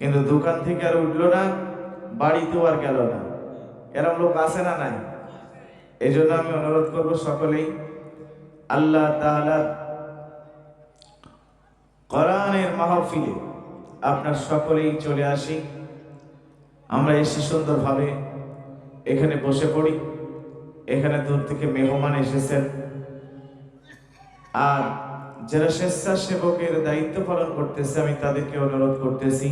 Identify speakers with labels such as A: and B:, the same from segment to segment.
A: কিন্তু দোকান থেকে আর উঠলো না, বাড়িতেও আর গেল না। এরকম লোক আছে না নাই? এই জন্য আমি অনুরোধ করব সকলেই আল্লাহ তাআলার কোরআনের মাহফিলে আপনার সকলেই চলে আসি। আমরা এসে সুন্দরভাবে এখানে বসে পড়ি। এখানে দূর থেকে মেহমান এসেছেন, আর যারা স্বেচ্ছাসেবকের দায়িত্ব পালন করতেছে আমি তাদেরকে অনুরোধ করতেছি,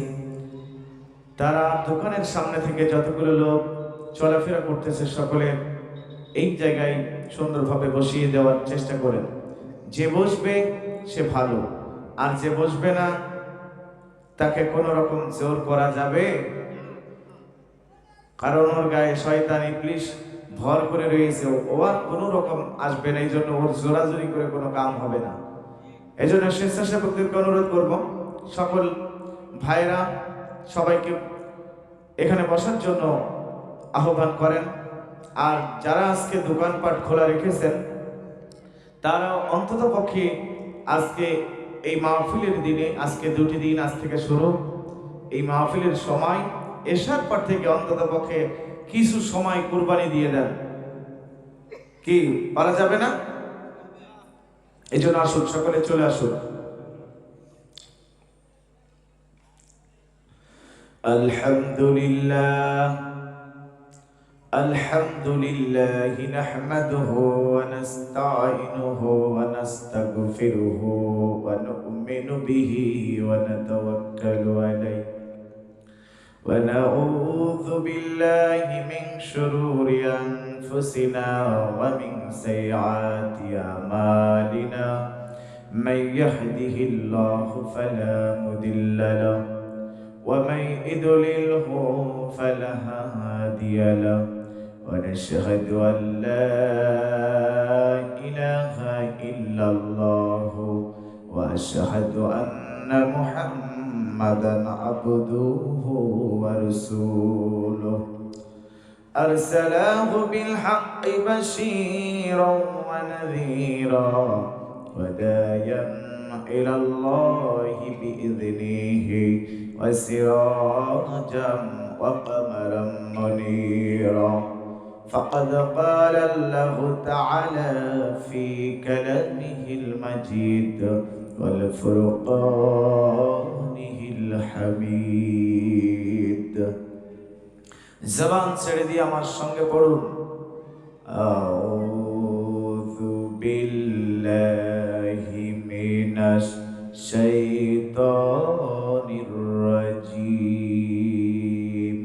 A: তারা দোকানের সামনে থেকে যতগুলো লোক চলাফেরা করতেছে সকলে এই জায়গায় সুন্দরভাবে বসিয়ে দেওয়ার চেষ্টা করেন। যে বসবে সে ভালো, আর যে বসবে না তাকে কোনো রকম জোর করা যাবে? কারণ ওর গায়ে শয়তান ইবলিশ ভর করে রয়েছে, ও আর কোনো রকম আসবে না। এই জন্য ওর জোরাজোরি করে কোনো কাম হবে না। এই জন্য স্বেচ্ছাসেবকদেরকে অনুরোধ করব, সকল ভাইরা সবাইকে এখানে বসার জন্য আহ্বান করেন। আর যারা আজকে দোকানপাট খোলা রেখেছেন তারা অন্তত পক্ষে আজকে এই মাহফিলের দিনে, আজকে দুটি দিন আজ থেকে শুরু, এই মাহফিলের সময় এশার পর থেকে অন্তত পক্ষে কিছু সময় কুরবানি দিয়ে দেন। কি পারা যাবে না? এই জন্য আসুন, সকলে চলে আসুন। আলহামদুলিল্লাহ আলহামদুলিল্লাহি নাহমাদুহু ওয়া নাস্তাঈনুহু ওয়া নাস্তাগফিরুহু ওয়া নু'মিনু বিহি ওয়া নাতাওয়াক্কালু আলাইহি ওয়া নাউযু বিল্লাহি মিন শুরুরি আনফুসিনা ওয়া মিন সাইয়্যাতি আমালিনা মান ইয়াহদিহিল্লাহু ফালা মুদিল্লা লাহু ওয়া মান ইউদ্লিলহু ফালা হাদিয়া লাহু ونشهد أن لا إله إلا الله وأشهد أن محمدا عبده ورسوله أرسله بالحق بشيرا ونذيرا وداعيا إلى الله بإذنه وسراجا وقمرا منيرا فقد قال الله تعالى في كلامه المجيد والفرقانه الحميد জবান ছেড়ে দিয়ে আমার সঙ্গে পড়ুন, আউযু বিল্লাহি মিনাশ শাইতানির রাজীম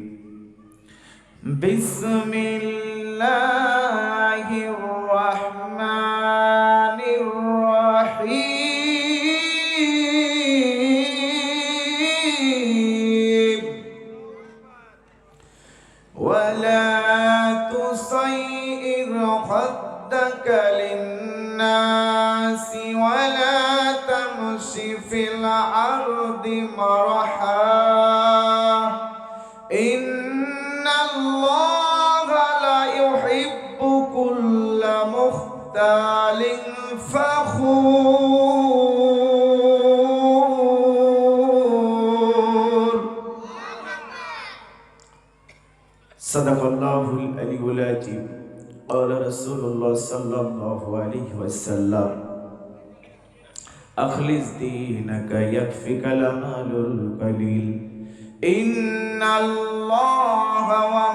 A: বিসমিল্লাহির রাহমানির রাহিম ওয়ালা তুসাইয়ির খাদ্দাকা লিন্নাসি ওয়ালা তামশি ফিল আরদি মারহা ইন্নাল্লাহা লা ইউহিব্বু কুল্লা মুখতালিন ফখুর। সাদাকাল্লাহুল আলিয়্যুল আযীম। ক্বালা রাসূলুল্লাহ সাল্লাল্লাহু আলাইহি ওয়াসাল্লাম আখলিস দীনাকা ইয়াকফিকা লামালুল কলিল ইন্নাল্লাহা ওয়া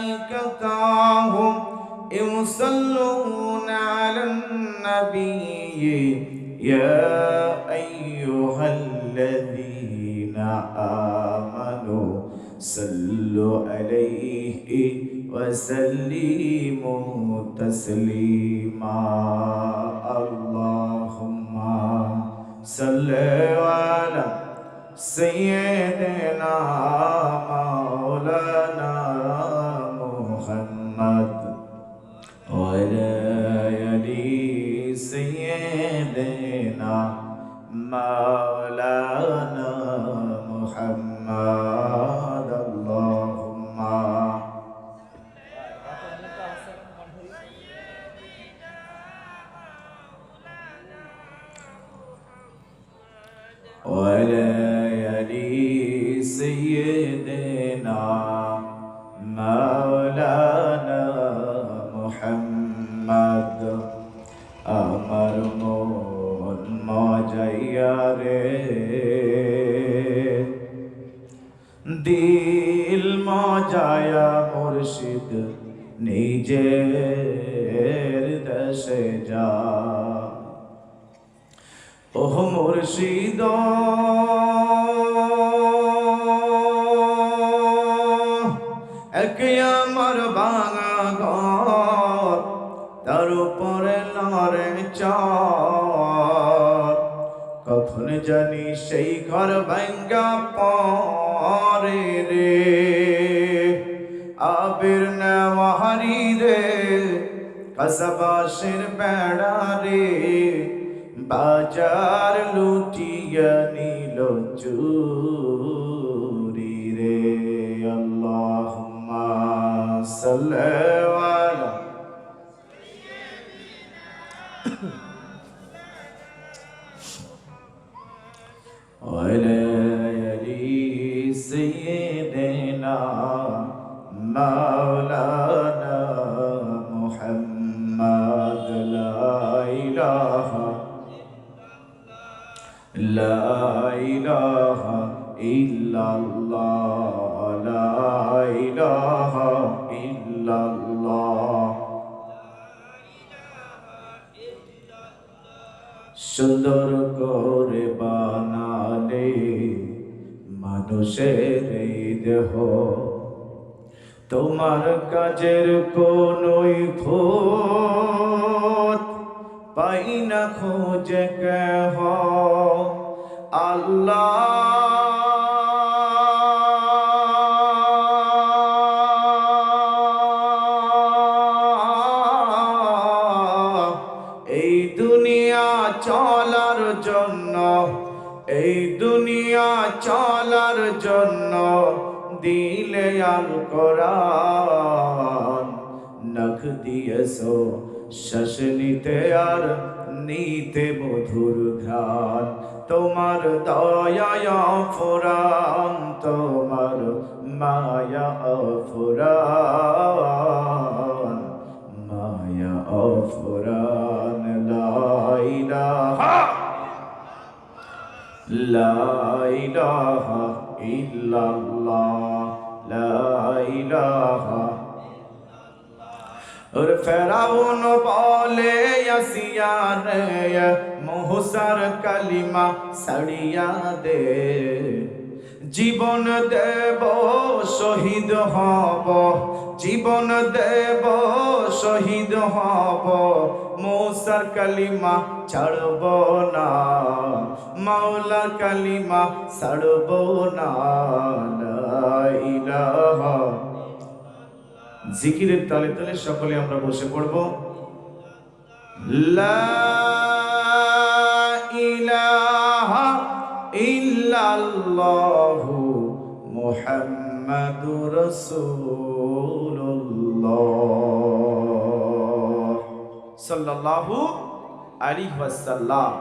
A: মালাইকাতাহু ইউসাল্লুনা আলান নাবিয়্যি ইয়া আইয়ুহাল্লাযীনা আমানু সাল্লু আলাইহি ওয়া সাল্লিমু তাসলিমা। আল্লাহুম্মা সাল্লি আলা সাইয়্যিদিনা মাওলানা মুহাম্মদ ওয়া আলা আলি সাইয়্যিদিনা মাওলানা মুহাম্মদ। আল্লাহুম্মা وعلى آل যায়া মুর্শিদ নিজের দেশে যা। ওহ মুর্শিদ একে আমার ভাঙা ঘর, তার উপরে লড়ে চর, কখন জানি সেই ঘর ভাঙ্গা পরে রে। আবির নেওয়ারি রে কসবাসের বেড়া রে, বাজার লুটিয়া নিল চুরি রে। আল্লাহুম্মা সাল্লি আলা وعلى آل سيدنا مولانا محمد. لا إله إلا الله، لا إله إلا الله। সুন্দর করে বানালে মানুষের এই দেহ, তোমার কাজের কোনোই খোঁজ পাই না খোঁজে কেহ। আল্লাহ এই দুনিয়া চলার জন্য, এই দুনিয়া চলার জন্য দিলে আল কোরআন, নখ দিয়েছো শ্বাস নিতে আর নিতে মধুর ঘ্রাণ। তোমার দয়া ফুরান, তোমার মায়া ফুরান, মায়া ফুরান। লা ইলাহা ইল্লাল্লাহ, লা ইলাহা। और ফেরাউন বলে আসিয়া রে মুসার কালিমা ছাড়িয়া দে, জীবন দেব শহীদ হব, জীবন দেব শহীদ হব, মুসার কালিমা ছাড়ব না, মাওলার কালিমা ছাড়ব না। লা ইলাহা। জিকিরের তালে তালে সকলে আমরা বসে পড়ব। লা ইলাহা ইল্লাল্লাহু মুহাম্মাদুর রাসূলুল্লাহ সাল্লাল্লাহু আলাইহি ওয়াসাল্লাম।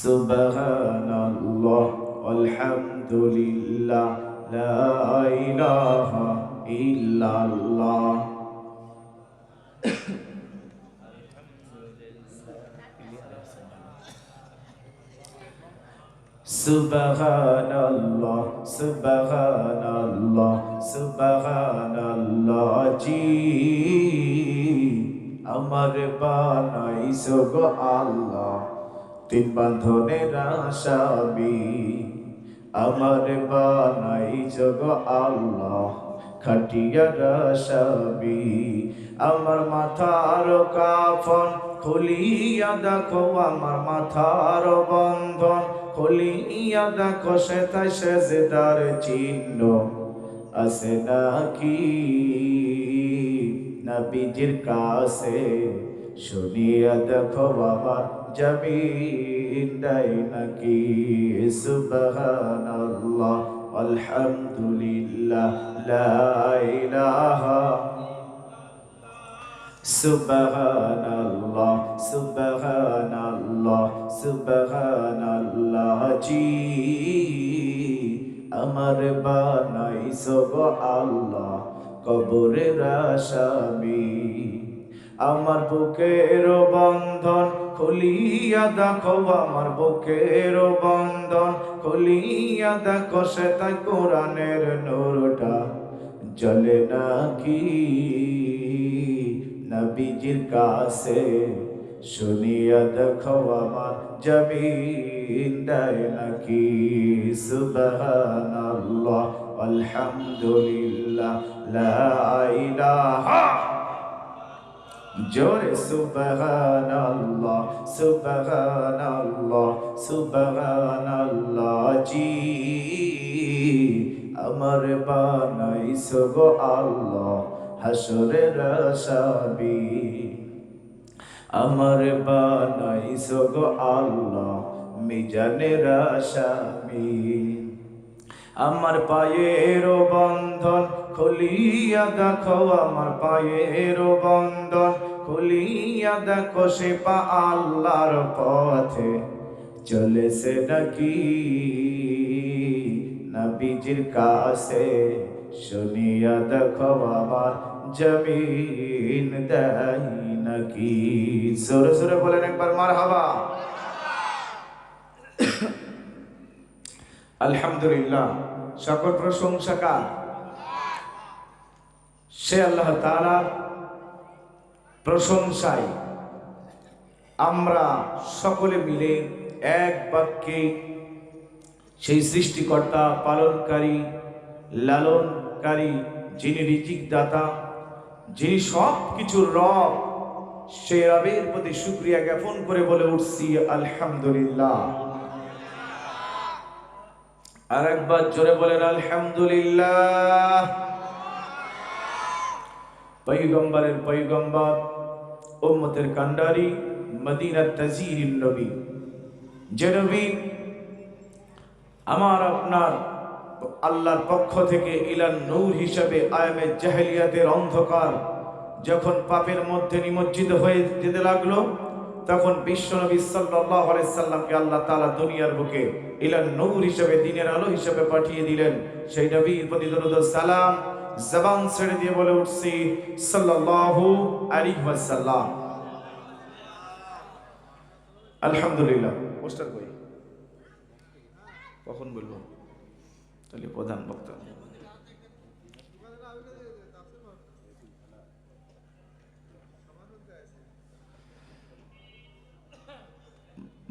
A: সুবহানাল্লাহ আলহামদুলিল্লাহ লা ইলাহা ইল্লাল্লাহ। সুবহানাল্লাহ সুবহানাল্লাহ সুবহানাল্লাহ। জি আমার বানাইছো গো আল্লাহ তিন বান্ধনের আসামি, আমার বানাইছো গো আল্লাহ খাটিয়ার আসামি। আমার মাথার কাফন খুলিয়া দেখো, আমার মাথার বন্ধন খুলিয়া দেখো, সেথায় সেজদার চিহ্ন আছে নাকি? নবীজির কাছে শুনিয়া দেখো আমার জমিনটাই নাকি? সুবহানাল্লাহ আলহামদুলিল্লাহ লা ইলাহা। সুবহানাল্লাহ সুবহানাল্লাহ সুবহানাল্লাহ। জি আমার বানাইছো গো আল্লাহ কবরের আসামি, আমার বুকের বন্ধন খুলিয়া দেখো, আমার বুকের বন্ধন খুলিয়া দেখো, সে তাই কোরআনের নূরটা জ্বলে নাকি নবীজির কাছে, শুনিয়া দেখো আমার জমিন দেয় নাকি। সুবহানাল্লাহ আলহামদুলিল্লাহ লা ইলাহা, জোরে সুবহানাল্লাহ সুবহানাল্লাহ সুবহানাল্লাহ। জি আমার বানাইছো গো আল্লাহ হাসরের আসামি, আমার বানাইছো গো আল্লাহ মিজানের আসামি। আমার পায়ের বন্ধন খুলিয়া দেখো, আমার পায়ের বন্ধন খুলিয়া দেখো, সে পা আল্লাহর পথে চলেছে নাকি নবীজির কাছে, শুনিয়া দেখো আমার জমিন দেয় নাকি। জোরে জোরে বলেন একবার মারহাবা। আলহামদুলিল্লাহ, সকল প্রশংসা কার? সে আল্লাহ তাআলার প্রশংসায় আমরা সকলে মিলে এক বাক্যে সেই সৃষ্টিকর্তা, পালনকারী, লালনকারী, যিনি রিজিক দাতা, যিনি সব কিছুর রব, সে রবের প্রতি শুকরিয়া জ্ঞাপন করে বলে উঠছি আলহামদুলিল্লাহ। আর একবার জোরে বলেন আলহামদুলিল্লাহ। পয়গম্বরের পয়গম্বর, উম্মতের কান্ডারি, মদিনার তাজিরিন নবী, যে নবী আমার আপনার আল্লাহর পক্ষ থেকে ইলান নূর হিসাবে আয়ামে জাহেলিয়াতের অন্ধকার যখন পাপের মধ্যে নিমজ্জিত হয়ে যেতে লাগলো, তখন বিশ্বনবী সাল্লাল্লাহু আলাইহি সাল্লামকে আল্লাহ তাআলা দুনিয়ার বুকে ইলান নূর হিসাবে, দিনের আলো হিসাবে পাঠিয়ে দিলেন। সেই নবীর প্রতি দরুদ ও সালাম জবান ছেড়ে দিয়ে বলে উঠছি সাল্লাল্লাহু আলাইহি ওয়াসাল্লাম। আলহামদুলিল্লাহ। পোস্টার কই, কখন বলবো? তাহলে প্রধান বক্তা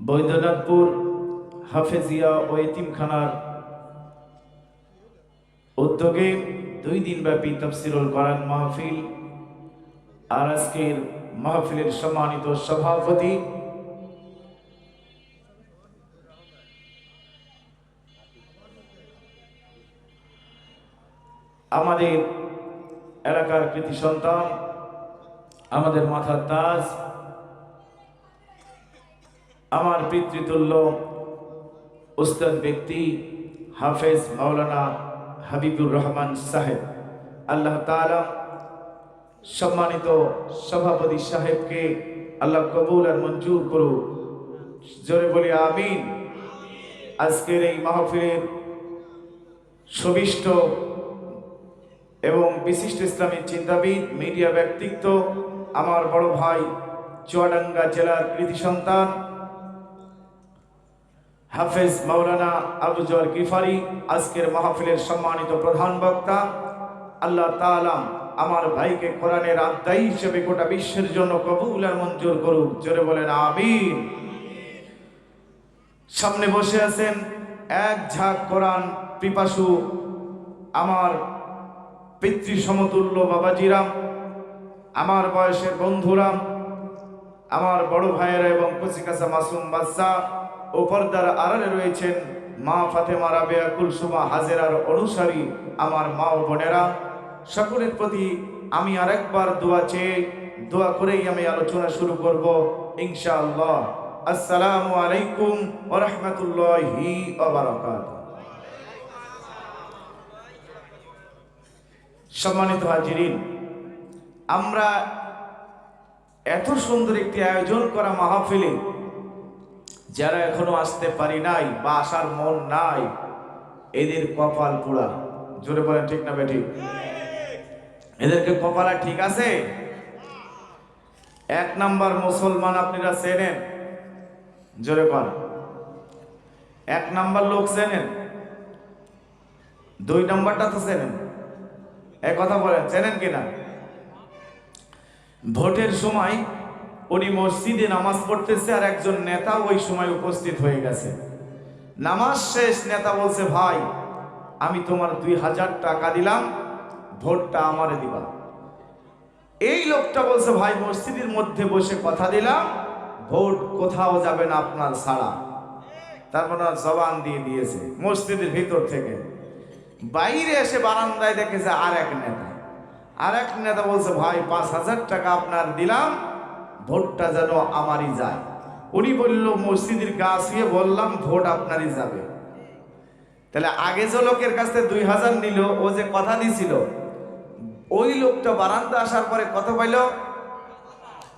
A: বৈদ্যনাথপুর হাফেজিয়া ও এতিমখানার উদ্যোগে 2 দিন ব্যাপী তাফসীরুল কোরআন মাহফিল। আর আজকের মাহফিলের সম্মানিত সভাপতি আমাদের এলাকার কৃতি সন্তান, আমাদের মাথার তাজ, আমার পিতৃতুল্য উস্তাদ ব্যক্তি হাফেজ মাওলানা হাবিবুর রহমান সাহেব, আল্লাহ তাআলা সম্মানিত সভাপতি সাহেবকে আল্লাহ কবুল আর মঞ্জুর করুক। জোরে বলি আমিন। আজকের এই মাহফিলের সুবিষ্ট এবং বিশিষ্ট ইসলামী চিন্তাবিদ, মিডিয়া ব্যক্তিত্ব, আমার বড় ভাই, চুয়াডাঙ্গা জেলার কৃতি সন্তান হাফেজ মাওলানা আবু জর গিফারি, আজকের মাহফিলের সম্মানিত প্রধান বক্তা। আল্লাহ তাআলা আমার ভাইকে কোরআনের আদায়ী হিসেবে গোটা বিশ্বের জন্য কবুল আর মঞ্জুর করুক। জোরে বলেন আমিন। সামনে বসে আছেন এক ঝাঁক কোরআন পিপাসু আমার পিতৃ সমতুল্য বাবাজিরা, আমার বয়সের বন্ধুরা, আমার বড় ভাইয়েরা এবং কচিকাচা মাসুম বাচ্চা ও পর্দার আড়ালে রয়েছেন মা ফাতেমা, রাবেয়া, কুলসুমা, হাজেরার অনুসারী আমার মা ও বোনেরা, সকলের প্রতি আমি আরেকবার দোয়া করেই আমি আলোচনা শুরু করব ইনশাআল্লাহ। আসসালামু আলাইকুম ওয়া রাহমাতুল্লাহি ওয়া বারাকাতুহু। সম্মানিত হাজিরিন, আমরা এত সুন্দর একটি আয়োজন করা মাহফিলে যারা এখনো আসতে পারি নাই বা আসার মন নাই, এদের কপাল পোড়া। জোরে বলেন ঠিক না বেঠিক? এদেরকে কপালা ঠিক আছে? এক নাম্বার মুসলমান আপনারা চেনেন? জোরে বল। এক নাম্বার লোক চেনেন? দুই নাম্বারটা তো চেনেন? এক কথা বলেন, চেনেন কিনা? ভোটের সময় উনি মসজিদে নামাজ পড়তেছে, আর একজন নেতা ওই সময় উপস্থিত হয়ে গেছে। নামাজ শেষ, নেতা বলছে, ভাই আমি তোমার 2000 টাকা দিলাম, ভোটটা আমারে দিবা। এই লোকটা বলছে, ভাই মসজিদের মধ্যে বসে কথা দিলাম, ভোট কোথাও যাবে না আপনার ছাড়া। তার মানে জবান দিয়ে দিয়েছে মসজিদের ভিতর থেকে। বাইরে এসে বারান্দায় দেখেছে আর এক নেতা বলছে, ভাই 5000 টাকা আপনার দিলাম, ভোটটা যেন আমারই যায়। উনি বলল, মসজিদের গা ছুঁয়ে বললাম ভোট আপনারই যাবে। তাহলে আগে যে লোকের কাছে 2000 নিল, ও যে কথা দিছিল, ওই লোকটা বারান্দা আসার পরে কত পাইল?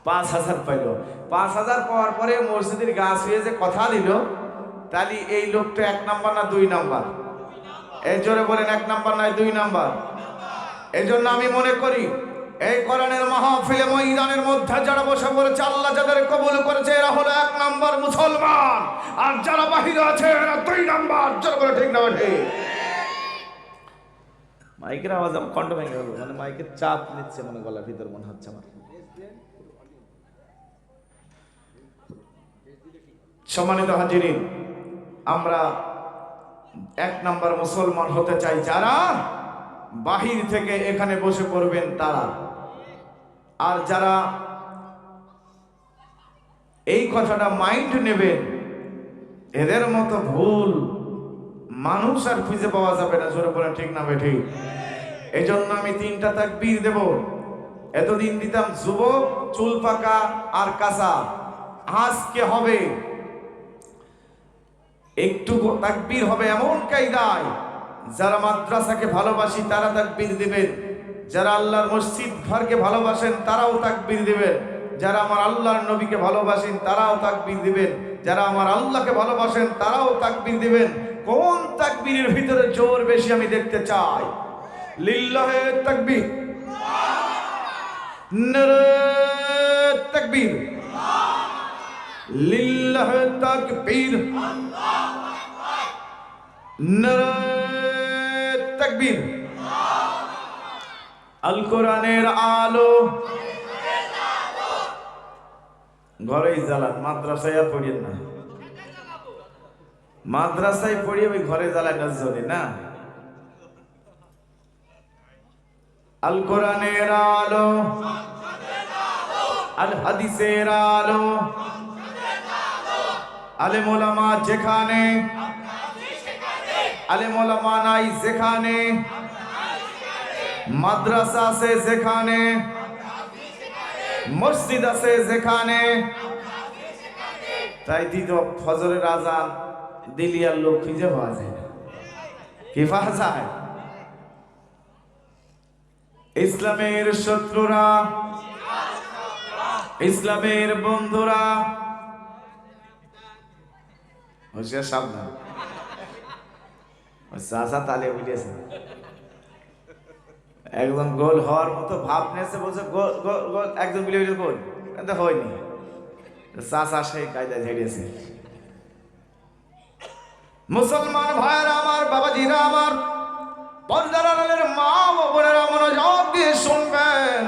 A: 5000 পাইল। 5000 পাওয়ার পরে মসজিদের গা ছুঁয়ে যে কথা দিল, তাহলে এই লোকটা 1 নাম্বার না 2 নাম্বার? এই জোরে বলেন, 1 নাম্বার নয় 2 নাম্বার? এই জন্য আমি মনে করি এই কোরআনের মাহফিলে ময়দানের মধ্যে যারা বসে পড়েছে, আল্লাহ যাদের কবুল করেছে, এরা হলো 1 নাম্বার মুসলমান। আর যারা বাহিরে আছে এরা 2 নাম্বার। জোরে বলে ঠিক না ঠিক? মাইকের আওয়াজ আমার কণ্ঠ ভেঙে গেল, মানে মাইকের চাপ নিচ্ছে মনে গলার ভিতর মনে হচ্ছে আমার। সম্মানিত হাজিরিন, আমরা 1 নাম্বার মুসলমান হতে চাই যারা বাহির থেকে এখানে বসে পড়বেন তারা। আর যারা এই কথাটা মাইন্ড নেবেন, এদের মতো ভুল মানুষ আর খুঁজে পাওয়া যাবে না। জোরে বলেন ঠিক না ঠিক? এই জন্য আমি 3টা তাকবীর দেব। এতদিন দিতাম যুবক, চুল পাকা আর কাঁচা, আজকে হবে একটু তাকবীর হবে এমন কায়দায়, যারা মাদ্রাসাকে ভালোবাসি তারা তাকবীর দিবেন, যারা আল্লাহর মসজিদ ঘরকে ভালোবাসেন তারাও তাকবীর দিবেন, যারা আমার আল্লাহর নবীকে ভালোবাসেন তারাও তাকবীর দিবেন, যারা আমার আল্লাহকে ভালোবাসেন তারাও তাকবীর দিবেন। কোন তাকবীরের ভিতরে জোর বেশি আমি দেখতে চাই? লিল্লাহে তাকবীর, নারে তাকবীর, লিল্লাহে তাকবীর, নারে তাকবীর। আল কোরআনের আলো ঘরেই জ্বালান, মাদ্রাসায় আর পড়িয়েন না। মাদ্রাসায় পড়িয়ে ওই ঘরে জ্বালায় না, জোরে না। আল কোরআনের আলো, আল হাদিসের আলো, আলেম ওলামা যেখানে, আলেম ওলামা নাই যেখানে, মাদ্রাসা আছে যেখানে, মসজিদ আছে যেখানে, তাই দিত ফজরের আজান দিলি আর লোক খুঁজে পাওয়া যায় না। কি পাওয়া যায়? ইসলামের শত্রুরা, ইসলামের বন্ধুরা, হুঁশিয়ার সাবধান। চাচা তালে উঠেছে, একদম গোল হওয়ার মতো ভাব নিয়েছে, বলছে গোল গোল গোল, একজন বিলে গোল, কিন্তু হয়নি। চাচা সেই কায়দায় ঝেড়েছে। মুসলমান ভাইয়েরা আমার, বাবাজিরা আমার, পর্দার আড়ালের মা ও বোনেরা মনোযোগ দিয়ে শুনবেন।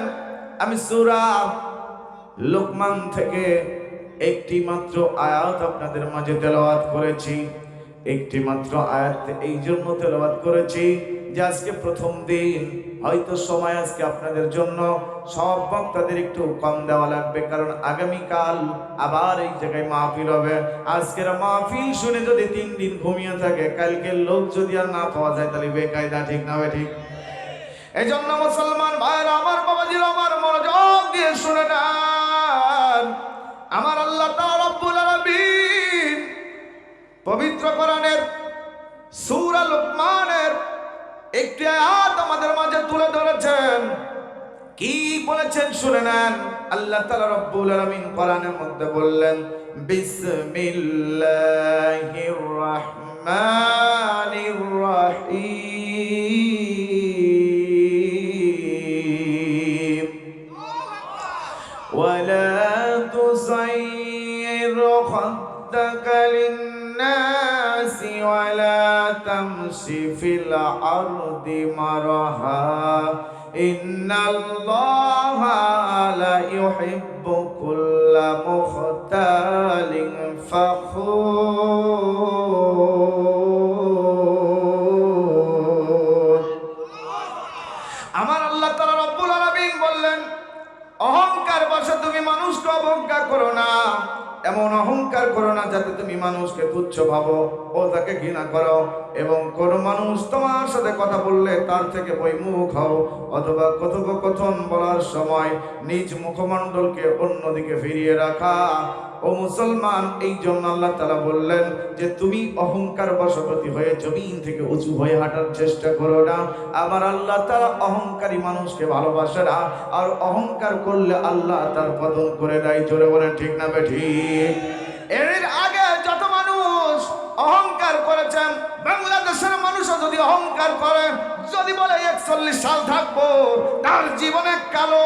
A: আমি সূরা লোকমান থেকে একটি মাত্র আয়াত আপনাদের মাঝে তেলাওয়াত করেছি। একটি মাত্র আয়াত এই জন্য তেলাওয়াত করেছি যে আজকে প্রথম দিন, হয়তো সময় আজকে আপনাদের জন্য সব বক্তাদের একটু কম দেওয়া লাগবে, কারণ আগামীকাল আবার এই জায়গায় মাহফিল হবে। আজকের মাহফিল শুনে যদি 3 দিন ঘুমিয়ে থাকে, কালকে লোক যদি আর না পাওয়া যায় তাহলে বেকায়দা, ঠিক না ঠিক? এই জন্য মুসলমান ভাইরা আমার, বাবাজিরা আমার, মনোযোগ দিয়ে শুনে নেন। আমার আল্লাহ তাআলা রব্বুল আলামিন পবিত্র কোরআনের সূরা লোকমানের একটি আয়াত আমাদের মাঝে তুলে ধরেছেন। কি বলেছেন শুনে নেন। আল্লাহ তাআলা রব্বুল আলামিন কোরআনের মধ্যে বললেন, বিসমিল্লাহির রাহমানির রাহিম, ওয়ালা ولا تمش في الأرض مرحا إن الله لا يحب كل مختال فخور আমার আল্লাহ তাআলা রব্বুল আলামিন বললেন অহংকার বশে তুমি মানুষকে অবজ্ঞা করো না, এমন অহংকার করো না যাতে তুমি মানুষকে তুচ্ছ ভাবো ও তাকে ঘৃণা করো, এবং কোন মানুষ তোমার সাথে কথা বললে তার থেকে বৈমুখ হও, অথবা কথোপকথন বলার সময় নিজ মুখমণ্ডলকে অন্যদিকে ফিরিয়ে রাখা। ও মুসলমান, এই জন্য আল্লাহ তাআলা বললেন যে তুমি অহংকার বশবর্তী হয়ে জমিন থেকে উঁচু হয়ে হাঁটার চেষ্টা করো না। আমার আল্লাহ তাআলা অহংকারী মানুষকে ভালোবাসে না, আর অহংকার করলে আল্লাহ তার পতন করে দেয়। জোরে বলেন ঠিক না বেঠিক? এর আগে যত মানুষ অহংকার করেছেন, বাংলাদেশের মানুষও যদি অহংকার করে, যদি বলে 41 সাল থাকবো, তার জীবনে কালো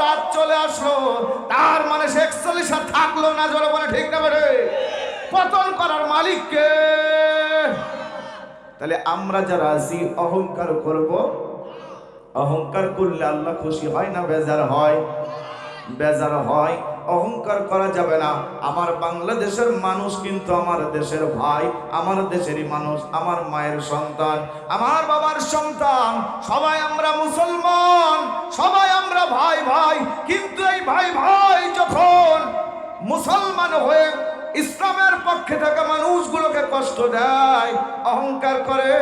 A: রাত চলে আসলো, তার মানে সে 41 সাল থাকলো না। জোরে বলে ঠিক না বেঠে? পতন করার মালিক কে? তাহলে আমরা যারা আছি অহংকার করব, অহংকার করলে আল্লাহ খুশি হয় না বেজার হয়? বেজার হয়। অহংকার করা যাবে না। আমার বাংলাদেশের মানুষ কিন্তু আমার দেশের ভাই, আমার দেশেরই মানুষ, আমার মায়ের সন্তান, আমার বাবার সন্তান, সবাই আমরা মুসলমান, সবাই আমরা ভাই ভাই। কিন্তু এই ভাই ভাই যখন মুসলমান হয়ে ইসলামের পক্ষে থাকা মানুষগুলোকে কষ্ট দেয়, অহংকার করে,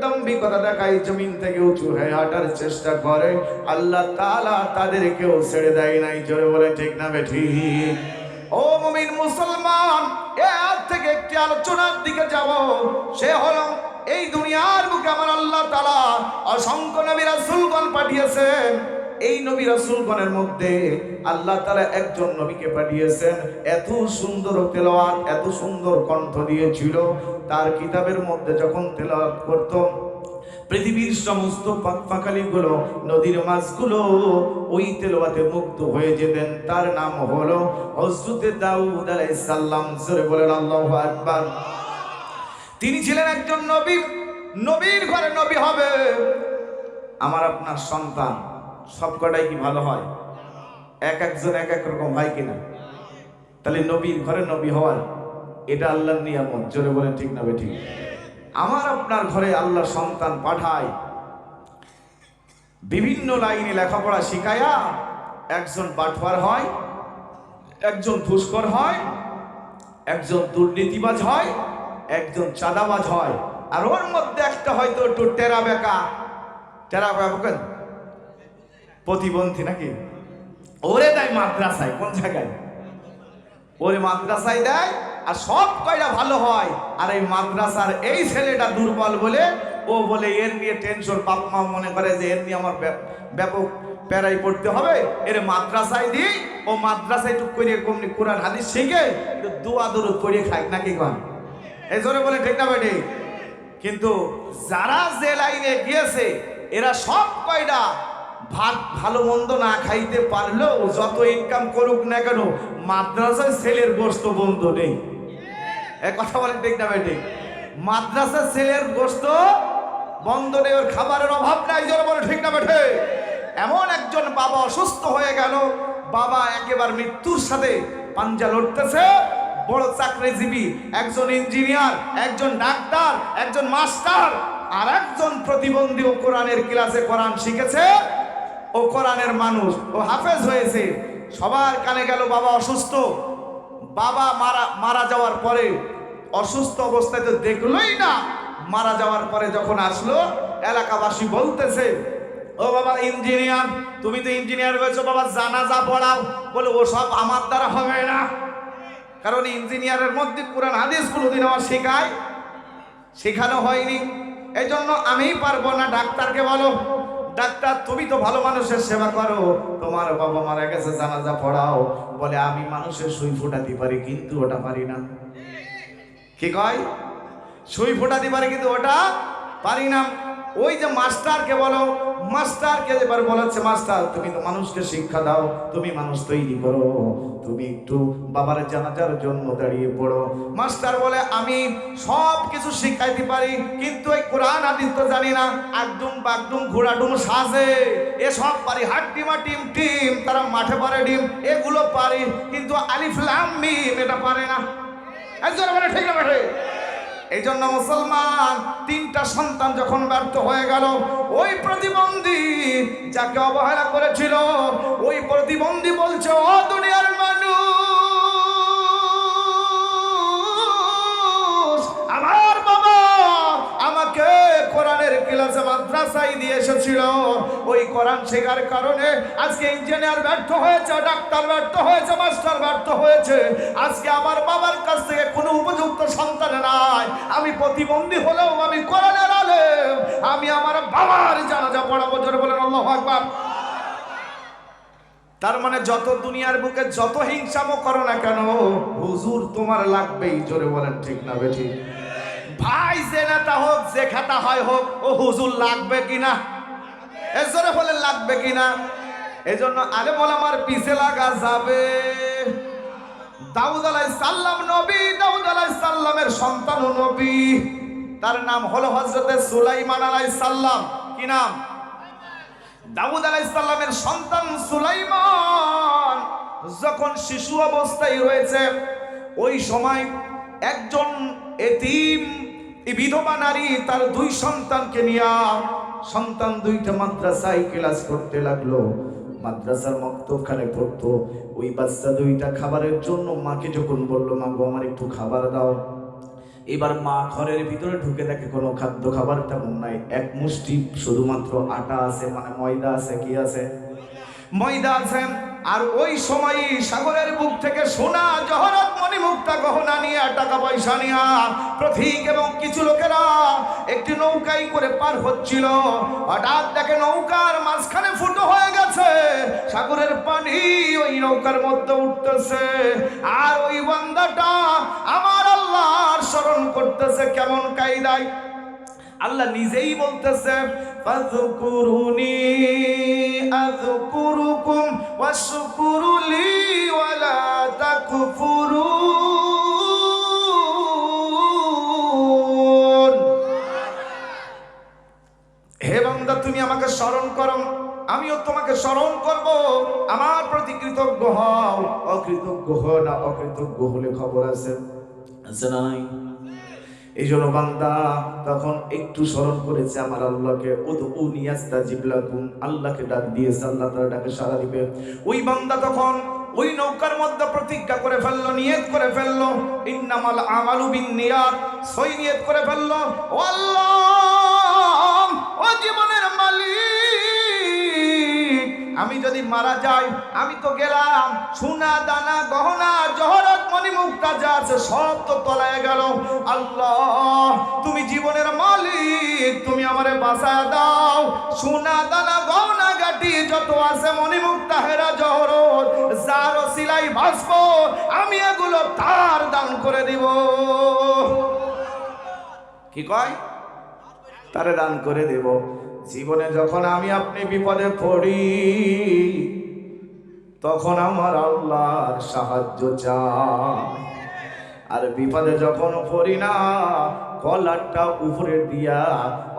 A: দাম্ভিকতা দেখায়, জমিন থেকে উঁচু হয়ে হাঁটার চেষ্টা করে, আল্লাহ তাআলা তাদেরকেও ছেড়ে দেয় নাই। জোরে বলে ঠিক না বেঠিক? ও মুমিন মুসলমান, এর থেকে একটি আলোচনার দিকে যাব। সে হলো এই দুনিয়ার বুকে আমার আল্লাহ তাআলা অসংখ্য নবী রাসূলগণ পাঠিয়েছেন। এই নবী রাসূলগণের মধ্যে আল্লাহ তাআলা একজন নবীকে পাঠিয়েছেন, এত সুন্দর তেলাওয়াত, এত সুন্দর কণ্ঠ দিয়েছিল। তার কিতাবের মধ্যে যখন তেলাওয়াত করত, পৃথিবীর সমস্ত পাখালিগুলো, নদীর মাছগুলো ওই তেলাওয়াতে মুগ্ধ হয়ে যেতেন। তার নাম হলো হযরত দাউদ আলাইহিস সালাম। জোরে বলেন আল্লাহু আকবার। তিনি ছিলেন একজন নবী, নবীর ঘরে নবী হবে। আমার আপনার সন্তান সবকটাই কি ভালো হয়? এক একজন এক এক রকম হয় কিনা? তাহলে নবীর ঘরে নবী হওয়ার এটা আল্লাহর নিয়ামত। জোরে বলেন ঠিক না বেঠিক? আমার আপনার ঘরে আল্লাহ সন্তান পাঠায়, বিভিন্ন লাইনে লেখাপড়া শিখায়া একজন বাটপার হয়, একজন ঘুষখোর হয়, একজন দুর্নীতিবাজ হয়, একজন চাঁদাবাজ হয়, আর ওর মধ্যে একটা হয়তো একটু টেরা বেকা প্রতিবন্ধী নাকি, ওরে দেয় মাদ্রাসায়। কোন জায়গায়? ওরে মাদ্রাসায় দেয়, আর সব কয়টা ভালো হয়। আর এই মাদ্রাসার এই ছেলেটা দুর্বল বলে ও বলে এর নিয়ে টেনশন, বাপ মা মনে করে যে এর নিয়ে আমার ব্যাপক প্যারাই পড়তে হবে, এর মাদ্রাসায় দিই, ও মাদ্রাসায় টুক করে কমনি কোরআন হাদিস শিখে দোয়া দরুদ করে খায় নাকি কন? এই জোরে বলে ঠিক না বেটি? কিন্তু যারা যে লাইনে গিয়েছে এরা সব কয়টা ভাত ভালো মন্দ না খাইতে পারলেও যত ইনকাম করুক না কেন, মাদ্রাসায় ছেলের গোশত বন্ধ নেই। এক কথা বলেন ঠিক না বেটি? মাদ্রাসার ছেলের গোশত বন্ধ নেই, ওর খাবারের অভাব নাই। জোরে বলে ঠিক না বেঠে? এমন একজন বাবা অসুস্থ হয়ে গেল, বাবা একেবারে মৃত্যুর সাথে পাঞ্জা লড়তেছে। বড় চাকরিজীবী, একজন ইঞ্জিনিয়ার, একজন ডাক্তার, একজন মাস্টার, আর একজন প্রতিবন্ধী। ও কোরআনের ক্লাসে কোরআন শিখেছে, ও কোরআনের মানুষ, ও হাফেজ হয়েছে। সবার কানে গেল বাবা অসুস্থ। বাবা মারা যাওয়ার পরে অসুস্থ অবস্থায় তো দেখলোই না, মারা যাওয়ার পরে যখন আসলো এলাকাবাসী বলতেছে, ও বাবা ইঞ্জিনিয়ার, তুমি তো ইঞ্জিনিয়ার হয়েছো, বাবা জানাজা পড়াও। বলে ও সব আমার দ্বারা হবে না, কারণ ইঞ্জিনিয়ারের মধ্যে কোরআন হাদিস কোনোদিন আমার শেখানো হয়নি, এই জন্য আমি পারবো না। ডাক্তারকে বলো, ডাক্তার তুমি তো ভালো মানুষের সেবা করো, তোমার বাবা মারা গেছে, জানাজা পড়াও। বলে আমি মানুষের সুই ফোটাতে পারি, কিন্তু ওটা পারি না। কি কয়? সুই ফোটাতে পারি কিন্তু ওটা পারি না। ওই যে মাস্টারকে বলো, মাস্টারকে এবার বলেছে, মাস্টার তুমি তো মানুষকে শিক্ষা দাও, তুমি মানুষ তৈরি করো, তুমি একটু বাবার জানাজার জন্য দাঁড়িয়ে পড়ো। মাস্টার বলে আমি সব কিছু শিখাইতে পারি, কিন্তু এই কোরআন হাদিস তো জানি না, একদম বাগডুম ঘোড়াডুম সাজে এসব পারি, হাড্ডিমা টিম টিম তারা মাঠে পারে ডিম, এগুলো পারি, কিন্তু আলিফ লাম মিম এটা পারে না। একজন মানে ঠিক না বেঠে? এই জন্য মুসলমান, তিনটা সন্তান যখন ব্যর্থ হয়ে গেল, ওই প্রতিবন্ধী যাকে অবহেলা করেছিল, ওই প্রতিবন্ধী বলছে, ও দুনিয়ার মানুষ, আমার বাবা আমাকে কোরআনের ক্লাসে মাদ্রাসায় দিয়ে এসেছিল, ওই কোরআন শেখার কারণে আজকে ইঞ্জিনিয়ার ব্যর্থ হয়েছে, ডাক্তার ব্যর্থ হয়েছে, মাস্টার ব্যর্থ হয়েছে, আজকে আমার বাবার কাছ থেকে কোনো উপযুক্ত সন্তান নাই, আমি প্রতিবন্ধী হলেও আমি কোরআনের আলেম, আমি আমার বাবার জানাজা পড়াবো। জোরে বলেন আল্লাহু আকবার। তার মানে যত দুনিয়ার বুকে যত হিংসামো করো না কেন, হুজুর তোমার লাগবেই। জোরে বলেন ঠিক না বেঠি? ভাই যে নেতা হোক, যে খাতা হয় হোক, ও হুজুর লাগবে কিনা? এ জোরে বলেন লাগবে কিনা? এই জন্য আলে বলে আমার পিছে লাগা যাবে। দাউদ আলাইহিস সালাম নবী, দাউদ আলাইহিস সালামের সন্তান নবী, তার নাম হলো হযরতে সুলাইমান আলাইহিস সালাম। কি নাম? দাউদ আলাইহিস সালামের সন্তান সুলাইমান যখন শিশু অবস্থায় রয়েছে, ওই সময় একজন এতিম বিধবা নারী তার দুই সন্তানকে নিয়ে, সন্তান দুইটা মাদ্রাসায় ক্লাস করতে লাগলো, মাদ্রাসার মক্তবখানে পড়তো। ওই বাচ্চা দুইটা খাবারের জন্য মাকে যখন বললো, মা গো আমার একটু খাবার দাও, এবার মা ঘরের ভিতরে ঢুকে দেখে কোনো খাদ্য খাবার তেমন নাই, এক মুষ্টি শুধুমাত্র আটা আছে, মানে ময়দা আছে। কি আছে? ময়দা আছে। আর ওই সময় সাগরের বুক থেকে সোনা জহরত মণিমুক্তা গহনা নিয়ে, টাকা পয়সা নিয়ে প্রতীক এবং কিছু লোকেরা একটি নৌকায় করে পার হচ্ছিল। হঠাৎ দেখে নৌকার মাঝখানে ফুটো হয়ে গেছে, সাগরের পানি ওই নৌকার মধ্যে উঠতেছে, আর ওই বান্দাটা আমার আল্লাহর স্মরণ করতেছে। কেমন কায়দায়? আল্লাহ নিজেই বলতেছে, ফাযকুরুনি আযকুরুকুম ওয়াশকুরুলি ওয়ালা তাকফুরুন। হে বান্দা, তুমি আমাকে স্মরণ করো, আমিও তোমাকে স্মরণ করব, আমার প্রতি কৃতজ্ঞ হও। অকৃতজ্ঞ হও না, অকৃতজ্ঞ হলে খবর আছে, আছে না নাই? এই জন্য বান্দা তখন একটু স্মরণ করেছে আমার আল্লাহকে, উদউনি আস্তাজিব লাকুম, আল্লাহকে ডাক দিয়েছে, আল্লাহ তার ডাকে সাড়া দিবে। ওই বান্দা তখন ওই নৌকার মধ্যে প্রতিজ্ঞা করে ফেললো, নিয়ত করে ফেললো, ইন্নামাল আমালু বিন্নিয়াত, সই নিয়ত করে ফেললো, ও আল্লাহ, ও জীবনের মালিক, আমি যদি মারা যাই, আমি তো গেলাম, সোনা দানা গহনা জহরত মণিমুক্তা যা আছে সব তো তলায় গেল। আল্লাহ তুমি জীবনের মালিক, তুমি আমারে বাঁচায় দাও, সোনা দানা গহনা গাটি যত আছে মণিমুক্তা হেরা জহরত যার ওসিলাই বাঁচবো, আমি এগুলো তার দান করে দিব। কি কয়? তারে দান করে দেব। জীবনে যখন আমি আপনি বিপদে পড়ি, তখন আমার আল্লাহর সাহায্য চাই, আর বিপদে যখন পড়ি না, কলারটা উপরে দিয়া,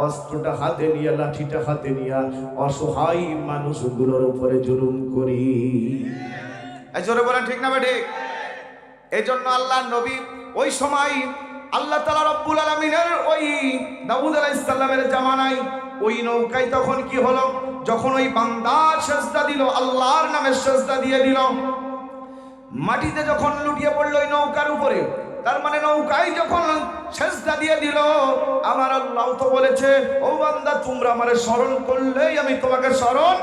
A: অস্ত্রটা হাতে নিয়ে, লাঠিটা হাতে নিয়ে অসহায় মানুষগুলোর উপরে জুলুম করি। এই জোরে বলেন ঠিক না বেঠিক? এই জন্য আল্লাহ নবী ওই সময় আল্লাহ তাআলা রব্বুল আলামিনের ওই দাউদ আলাইহিস সালামের জামানায় ওই নৌকায় তখন কি হলো, যখন ওই বান্দা সেজদা দিল, আল্লাহর নামে সেজদা দিয়ে দিল, মাটিতে যখন লুটিয়ে পড়লো ওই নৌকার উপরে, তার মানে নৌকায় যখন সেজদা দিয়ে দিল, আমার আল্লাহ তো বলেছে, ও বান্দা তোমরা আমারে স্মরণ করলেই আমি তোমাকে স্মরণ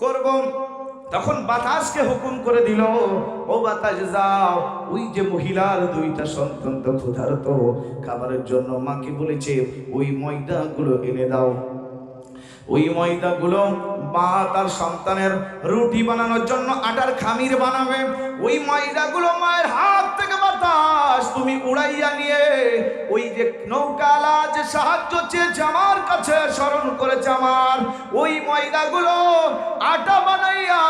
A: করব। তখন বাতাসকে হুকুম করে দিল, ও বাতাস যাও, ওই যে মহিলার দুইটা সন্তান তো ক্ষুধার্ত, খাবারের জন্য মাকে বলেছে ওই ময়দাগুলো এনে দাও। ওই ময়দাগুলো মা তার সন্তানের রুটি বানানোর জন্য আটার খামির বানাবে। ওই ময়দাগুলো মায়ের হাত থেকে বাতাস তুমি উড়াইয়া নিয়ে ওই যে নৌকালা যে সাহায্য চেয়েছে আমার কাছে, স্মরণ করেছে আমার, ওই ময়দাগুলো আটা বানাইয়া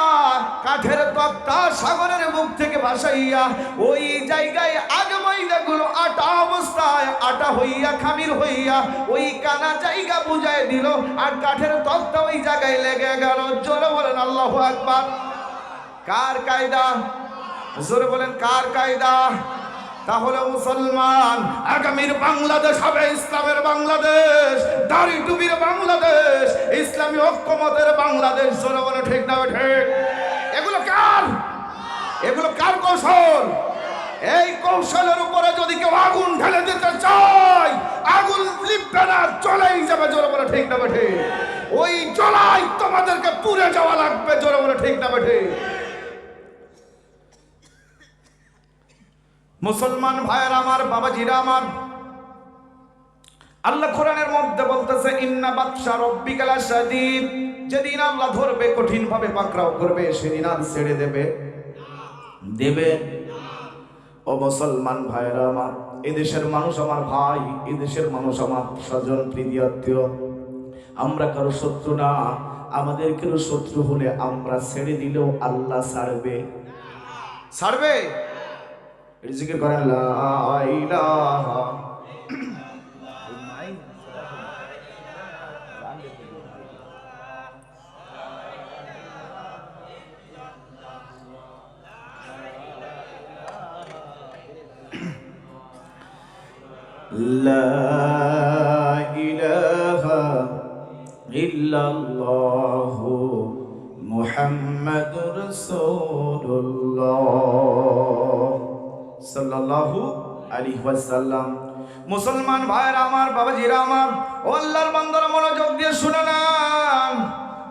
A: কাঠের তক্তা সাগরের মুখ থেকে ভাসাইয়া ওই জায়গায় আগে ময়দাগুলো আটা অবস্থায় আটা হইয়া খামির হইয়া ওই কানা জায়গা বুঝাই দিল, আর কাঠের তক্তা ওই জায়গায় লেগে গেল। জোরে বলেন আল্লাহু আকবার। কার কায়দা? জোরে বলেন কার কায়দা? তাহলে মুসলমান, আগামীর বাংলাদেশ হবে ইসলামের বাংলাদেশ, দাড়ি টুপির বাংলাদেশ, ইসলামী ঐক্যমতের বাংলাদেশ। জোরে বলে ঠিক না ঠিক? এগুলো কার? এগুলো কার কৌশল? এই কৌশলের উপরে যদি কেউ আগুন ঢেলে দিতে চায়, আগুন লিপবে না, চলেই যাবে। জোরে বলে ঠিক না ঠিক? ওই চলাই তোমাদেরকে পুড়ে যাওয়া লাগবে। জোরে বলে ঠিক না ঠিক? মুসলমান ভাইয়ের আমার, বাবাজিরা আমার, আল্লাহ কোরআনের মধ্যে বলতেছে ইন্না বাতশা রাব্বিকা লাশাদীদ, যেদিন আল্লাহ ধরবে কঠিন ভাবে পাকড়াও করবে সেদিন আর ছেড়ে দেবে। ও মুসলমান ভাইয়েরা আমার, এদেশের মানুষ আমার ভাই, এদেশের মানুষ আমার স্বজন প্রীতি আত্মীয়, আমরা কারো শত্রু না। আমাদের কেউ শত্রু হলে আমরা ছেড়ে দিলেও আল্লাহ ছাড়বে। জিকির করেন লা ইলাহা লা ইলাহা ইল্লাল্লাহু মুহাম্মাদুর রাসূলুল্লাহ সাল্লাল্লাহু আলাইহি ওয়াসাল্লাম। মুসলমান ভাইরা আমার, বাবাজিরা আমার, ও আল্লাহর বান্দারা মনোযোগ দিয়ে শুনে নেন।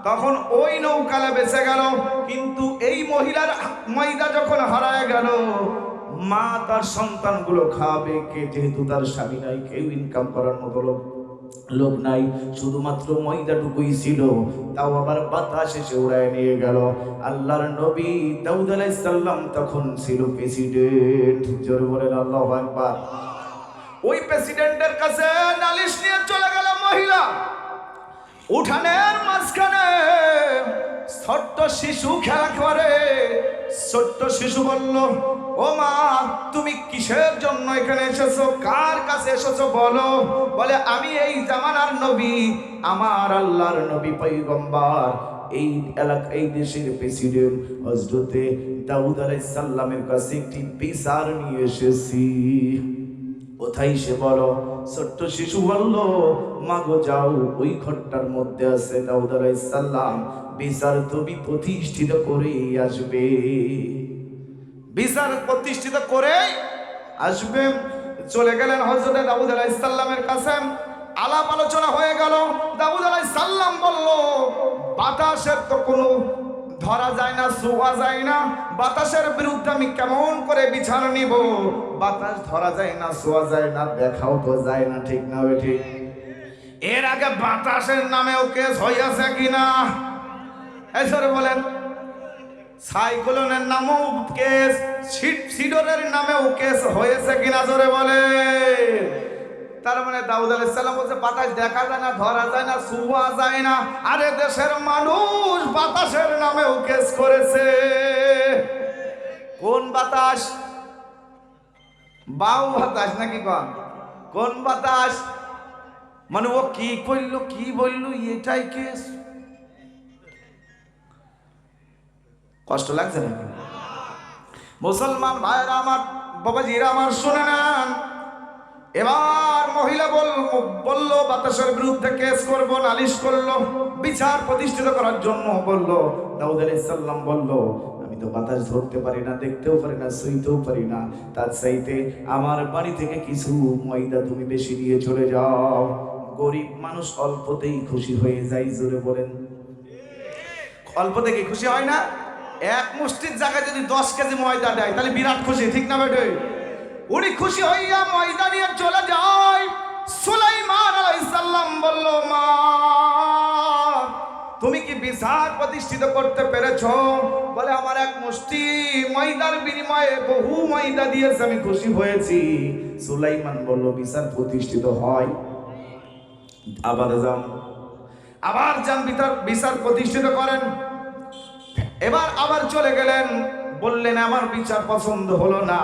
A: তখন ওই নৌকালে বেঁচে গেল, কিন্তু এই মহিলার ময়দা যখন হারায় গেল, মা তার সন্তানগুলো খাবে কে? যেহেতু তার স্বামী নাই, কেউ ইনকাম করার মতো লোক নাই, শুধুমাত্র ময়দাটুকুই ছিল, তাও আবার বাতাস এসে উড়ায় নিয়ে গেল। আল্লাহর নবী দাউদ আলাইহিস সালাম তখন ছিল প্রেসিডেন্ট। জোরে বলেন আল্লাহু আকবার। ওই প্রেসিডেন্টের কাছে নালিশ নিয়ে চলে গেল মহিলা। উঠানের মাঝখানে ছোট্ট শিশু খেলা করে। ছোট্ট শিশু বলল, ও মা, তুমি কিসের জন্য এখানে এসেছো? কার কাছে এসেছো বলো। বলে, আমি এই জামানার নবী, আমার আল্লাহর নবী পয়গম্বর, এই এলাকা, এই দেশের প্রেসিডেন্ট হযরতে দাউদ আলাইহিস সালামের কাছে একটি বিচার নিয়ে এসেছি। কোথায় সে বলো? ছোট্ট শিশু বলল, মাগো যাও, ওই ঘরটার মধ্যে আছে দাউদ আলাইহিস সালাম, বিচার তুমি প্রতিষ্ঠিত করেই আসবে। বিচার প্রতিষ্ঠিত করে আসবে। চলে গেলেন হযরতে দাউদ আলাইহিস সালামের কাছে। আলাপ আলোচনা হয়ে গেল। দাউদ আলাইহিস সালাম বলল, বাতাসের তো কোনো ধরা যায় না, ছোঁয়া যায় না, বাতাসের বিরুদ্ধে আমি কেমন করে বিচার নিব? বাতাস ধরা যায় না, ছোঁয়া যায় না, দেখাও তো যায় না, ঠিক না ঠিক? এর আগে বাতাসের নামেও কেস হইয়াছে কিনা? এসরে বলেন। সাইক্লোনের নামেও কেস, সিডরের নামেও কেস হয়েছে কিনা? জোরে বলে। তার মানে দাউদ আলাইহিস সালাম বলছে বাতাস দেখা যায় না, ধরা যায় না, ছোঁয়া যায় না। আরে দেশের মানুষ বাতাসের নামেও কেস করেছে। কোন বাতাস? বাউ বাতাস নাকি কোন বাতাস? মানে ও কি করলো, কি বললো, এটাই কেস। কষ্ট লাগছে নাকি? মুসলমান ভাইরা আমার, বাবাজিরা আমার, শুনে নেন। এবার মহিলা বলল বাতাসের বিরুদ্ধে কেস করব, নালিশ করলো, বিচার প্রতিষ্ঠিত করার জন্য বলল। দাউদ আলাইহিস সালাম বলল, আমি তো বাতাস ধরতে পারি না, দেখতেও পারি না, সইতেও পারি না, তার চাইতে আমার বাড়ি থেকে কিছু ময়দা তুমি বেশি দিয়ে চলে যাও। গরিব মানুষ অল্পতেই খুশি হয়ে যায়। জোরে বলেন। অল্প থেকে খুশি হয় না? এক মুষ্টির জায়গায় যদি 10 কেজি ময়দা দেয় তাহলে বিরাট খুশি, ঠিক না বেটে? উনি খুশি হইয়া ময়দা নিয়ে চলে যায়। সুলাইমান আলাইহিস সালাম বলল, মা তুমি কি বিচার প্রতিষ্ঠিত করতে পেরেছো? বলে আমার এক মুষ্টি ময়দার বিনিময়ে বহু ময়দা দিয়েছে, আমি খুশি হয়েছি। সুলাইমান বলল বিচার প্রতিষ্ঠিত হয়? আবার যান বিচার প্রতিষ্ঠিত করেন। এবার আবার চলে গেলেন, বললেন আমার বিচার পছন্দ হলো না,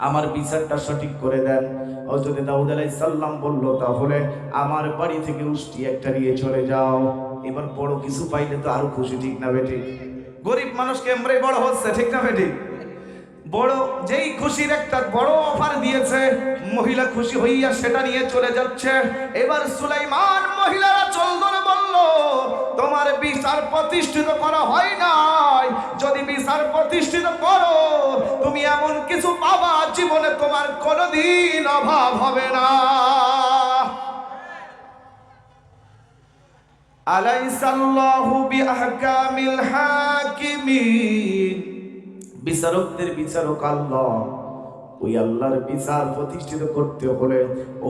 A: আমার বিচারটা সঠিক করে দেন। হযরত দাউদ আলাইহিস সালাম বলল তাহলে আমার বাড়ি থেকে উষ্টি একটা নিয়ে চলে যাও। এবার বড় কিছু পাইলে তো আরো খুশি, ঠিক না বেঠিক? গরিব মানুষকে এমরাই বড় হচ্ছে, ঠিক না বেঠিক? বড় যেই খুশির একটা বড় অফার দিয়েছে, মহিলা খুশি হইয়া সেটা নিয়ে চলে যাচ্ছে। এবার সুলাইমান মহিলারা চল ধরে বলল তোমার বিচার প্রতিষ্ঠিত করা হয় নাই, যদি বিচার প্রতিষ্ঠিত করো তুমি এমন কিছু পাবা জীবনে তোমার কোনোদিন অভাব হবে না। আলাইসাল্লাহু বিআহকামিল হাকিমিন, বিচারকদের বিচারক আল্লাহ। ওই আল্লাহর বিচার প্রতিষ্ঠিত করতে হলে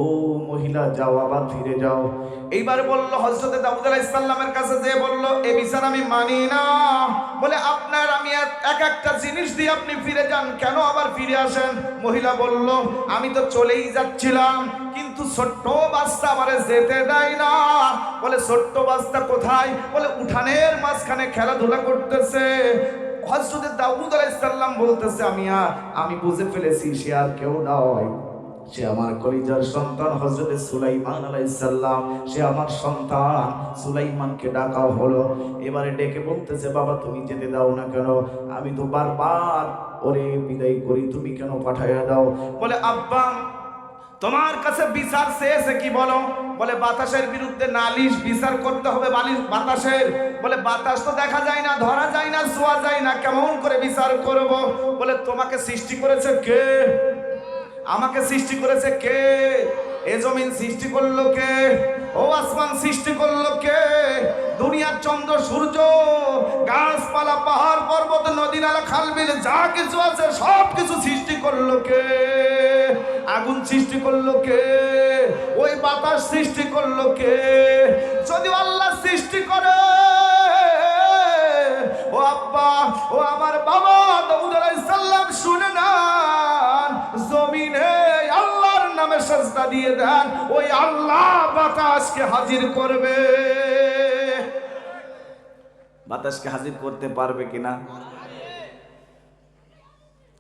A: ও মহিলা যাও, আবার ফিরে যাও। এইবার বলল হযরত দাউদ আলাইহিস সালামের কাছে যে বলল এই বিচার আমি মানি না। বলে আপনার আমি এক একটা জিনিস দিয়ে আপনি ফিরে যান, কেন আবার ফিরে আসেন? মহিলা বলল আমি তো চলেই যাচ্ছিলাম, কিন্তু ছোট্ট বাচ্চা আমারে যেতে দেয় না। বলে ছোট্ট বাচ্চা কোথায়? বলে উঠানের মাঝখানে খেলাধুলা করতেছে। হযরত দাউদ আলাইহিস সালাম বলতেছে আমি বুঝে ফেলেছি সে আর কেউ নয়, সে আমার কলিজার সন্তান হযরত সুলাইমান আলাইহিস সালাম, সে আমার সন্তান। সুলাইমানকে ডাকা হলো। এবারে ডেকে বলতেছে বাবা তুমি যেতে দাও না কেন? আমি তো বারবার ওরে বিদায় করি, তুমি কেন পাঠাইয়া দাও? বলে আব্বা তোমার কাছে বিচার চেয়েছে কি বলো? বলে বাতাসের বিরুদ্ধে নালিশ বিচার করতে হবে বাতাসের। বলে বাতাস তো দেখা যায় না, ধরা যায় না, ছোঁয়া যায় না, কেমন করে বিচার করব? বলে তোমাকে সৃষ্টি করেছে কে? আমাকে সৃষ্টি করেছে কে? এ জমিন সৃষ্টি করলো কে? ও আসমান সৃষ্টি করলো কে? দুনিয়ার চন্দ্র সূর্য গাছপালা পাহাড় পর্বত নদী নালা খাল বিল যা কিছু আছে সব কিছু সৃষ্টি করলো কে? আগুন সৃষ্টি করলো কে? ওই বাতাস সৃষ্টি করলো কে? যদি আল্লাহ সৃষ্টি করে, ও আব্বা ও আমার বাবা দাউদ আলাইহিস সালাম শুনে না, জমিনে আল্লাহর নামে সাজদা দিয়ে দেন, ওই আল্লাহ বাতাসকে হাজির করবে। বাতাসকে হাজির করতে পারবে কিনা?